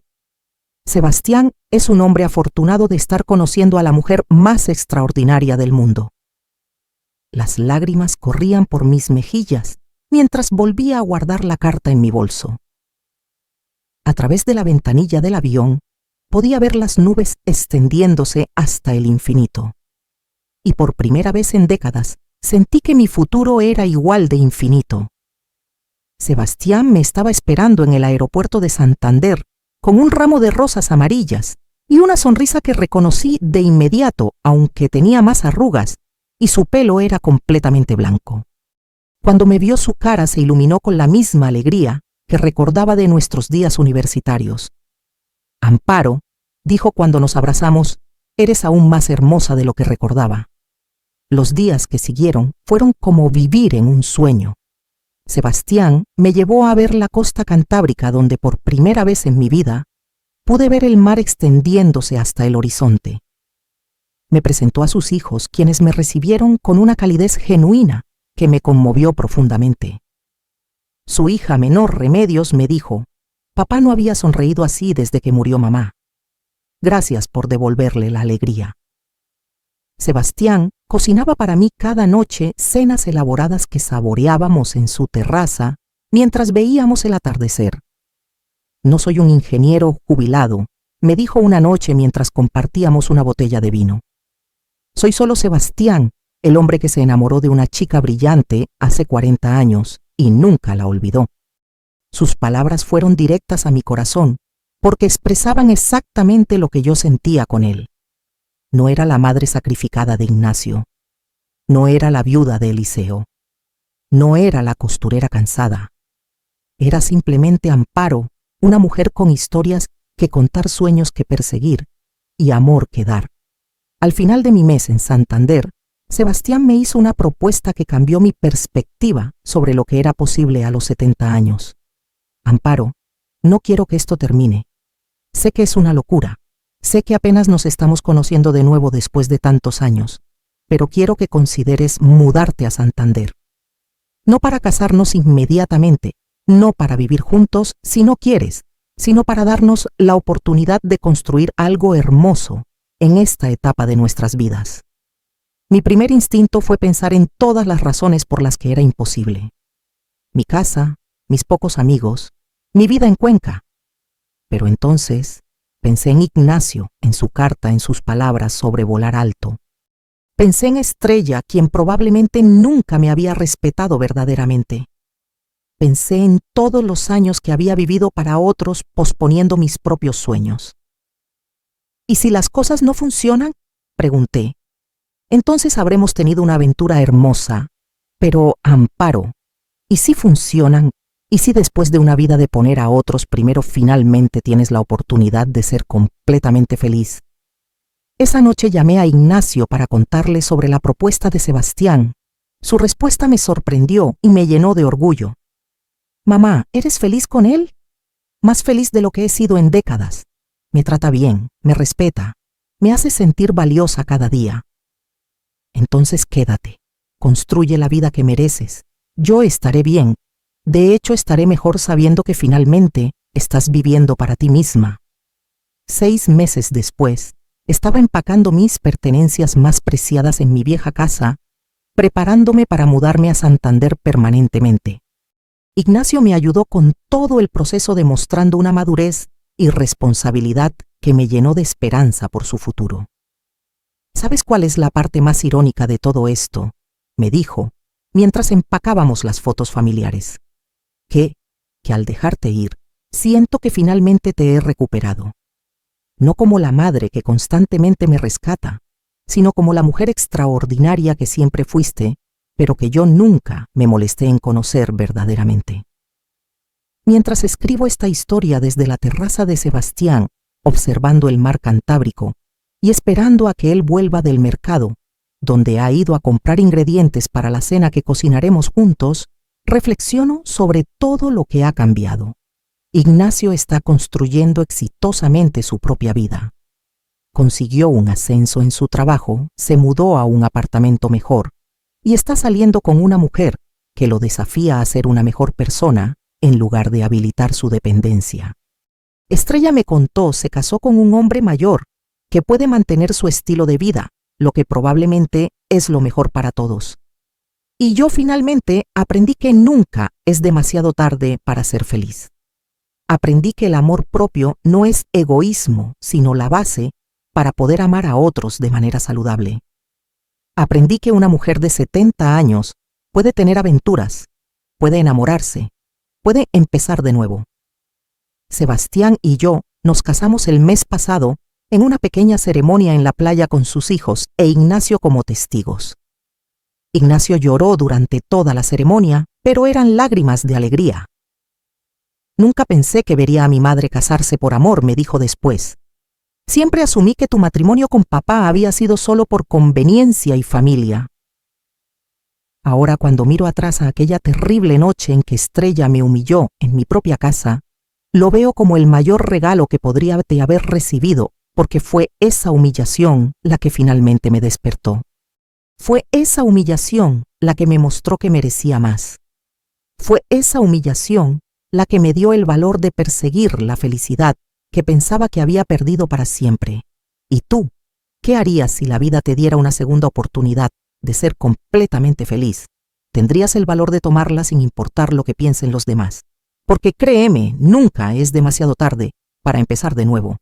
Sebastián es un hombre afortunado de estar conociendo a la mujer más extraordinaria del mundo. Las lágrimas corrían por mis mejillas mientras volvía a guardar la carta en mi bolso. A través de la ventanilla del avión podía ver las nubes extendiéndose hasta el infinito. Y por primera vez en décadas sentí que mi futuro era igual de infinito. Sebastián me estaba esperando en el aeropuerto de Santander con un ramo de rosas amarillas y una sonrisa que reconocí de inmediato, aunque tenía más arrugas, y su pelo era completamente blanco. Cuando me vio, su cara se iluminó con la misma alegría que recordaba de nuestros días universitarios. Amparo, dijo cuando nos abrazamos, eres aún más hermosa de lo que recordaba. Los días que siguieron fueron como vivir en un sueño. Sebastián me llevó a ver la costa cantábrica, donde por primera vez en mi vida pude ver el mar extendiéndose hasta el horizonte. Me presentó a sus hijos, quienes me recibieron con una calidez genuina que me conmovió profundamente. Su hija menor, Remedios, me dijo: papá no había sonreído así desde que murió mamá. Gracias por devolverle la alegría. Sebastián cocinaba para mí cada noche cenas elaboradas que saboreábamos en su terraza mientras veíamos el atardecer. No soy un ingeniero jubilado, me dijo una noche mientras compartíamos una botella de vino. Soy solo Sebastián, el hombre que se enamoró de una chica brillante hace 40 años y nunca la olvidó. Sus palabras fueron directas a mi corazón, porque expresaban exactamente lo que yo sentía con él. No era la madre sacrificada de Ignacio. No era la viuda de Eliseo. No era la costurera cansada. Era simplemente Amparo, una mujer con historias que contar, sueños que perseguir y amor que dar. Al final de mi mes en Santander, Sebastián me hizo una propuesta que cambió mi perspectiva sobre lo que era posible a los 70 años. Amparo, no quiero que esto termine. Sé que es una locura. Sé que apenas nos estamos conociendo de nuevo después de tantos años, pero quiero que consideres mudarte a Santander. No para casarnos inmediatamente, no para vivir juntos si no quieres, sino para darnos la oportunidad de construir algo hermoso en esta etapa de nuestras vidas. Mi primer instinto fue pensar en todas las razones por las que era imposible. Mi casa, mis pocos amigos, mi vida en Cuenca. Pero entonces pensé en Ignacio, en su carta, en sus palabras sobre volar alto. Pensé en Estrella, quien probablemente nunca me había respetado verdaderamente. Pensé en todos los años que había vivido para otros, posponiendo mis propios sueños. ¿Y si las cosas no funcionan?, pregunté. Entonces habremos tenido una aventura hermosa. Pero, Amparo, ¿y si funcionan? ¿Y si después de una vida de poner a otros primero finalmente tienes la oportunidad de ser completamente feliz? Esa noche llamé a Ignacio para contarle sobre la propuesta de Sebastián. Su respuesta me sorprendió y me llenó de orgullo. Mamá, ¿eres feliz con él? Más feliz de lo que he sido en décadas. Me trata bien, me respeta, me hace sentir valiosa cada día. Entonces quédate, construye la vida que mereces. Yo estaré bien. De hecho, estaré mejor sabiendo que finalmente estás viviendo para ti misma. 6 meses después, estaba empacando mis pertenencias más preciadas en mi vieja casa, preparándome para mudarme a Santander permanentemente. Ignacio me ayudó con todo el proceso, demostrando una madurez y responsabilidad que me llenó de esperanza por su futuro. ¿Sabes cuál es la parte más irónica de todo esto?, me dijo, mientras empacábamos las fotos familiares. Que al dejarte ir, siento que finalmente te he recuperado. No como la madre que constantemente me rescata, sino como la mujer extraordinaria que siempre fuiste, pero que yo nunca me molesté en conocer verdaderamente. Mientras escribo esta historia desde la terraza de Sebastián, observando el mar Cantábrico y esperando a que él vuelva del mercado, donde ha ido a comprar ingredientes para la cena que cocinaremos juntos, reflexiono sobre todo lo que ha cambiado. Ignacio está construyendo exitosamente su propia vida. Consiguió un ascenso en su trabajo, se mudó a un apartamento mejor y está saliendo con una mujer que lo desafía a ser una mejor persona en lugar de habilitar su dependencia. Estrella me contó se casó con un hombre mayor que puede mantener su estilo de vida, lo que probablemente es lo mejor para todos. Y yo finalmente aprendí que nunca es demasiado tarde para ser feliz. Aprendí que el amor propio no es egoísmo, sino la base para poder amar a otros de manera saludable. Aprendí que una mujer de 70 años puede tener aventuras, puede enamorarse, puede empezar de nuevo. Sebastián y yo nos casamos el mes pasado en una pequeña ceremonia en la playa con sus hijos e Ignacio como testigos. Ignacio lloró durante toda la ceremonia, pero eran lágrimas de alegría. Nunca pensé que vería a mi madre casarse por amor, me dijo después. Siempre asumí que tu matrimonio con papá había sido solo por conveniencia y familia. Ahora, cuando miro atrás a aquella terrible noche en que Estrella me humilló en mi propia casa, lo veo como el mayor regalo que podría haber recibido, porque fue esa humillación la que finalmente me despertó. Fue esa humillación la que me mostró que merecía más. Fue esa humillación la que me dio el valor de perseguir la felicidad que pensaba que había perdido para siempre. ¿Y tú? ¿Qué harías si la vida te diera una segunda oportunidad de ser completamente feliz? ¿Tendrías el valor de tomarla sin importar lo que piensen los demás? Porque créeme, nunca es demasiado tarde para empezar de nuevo.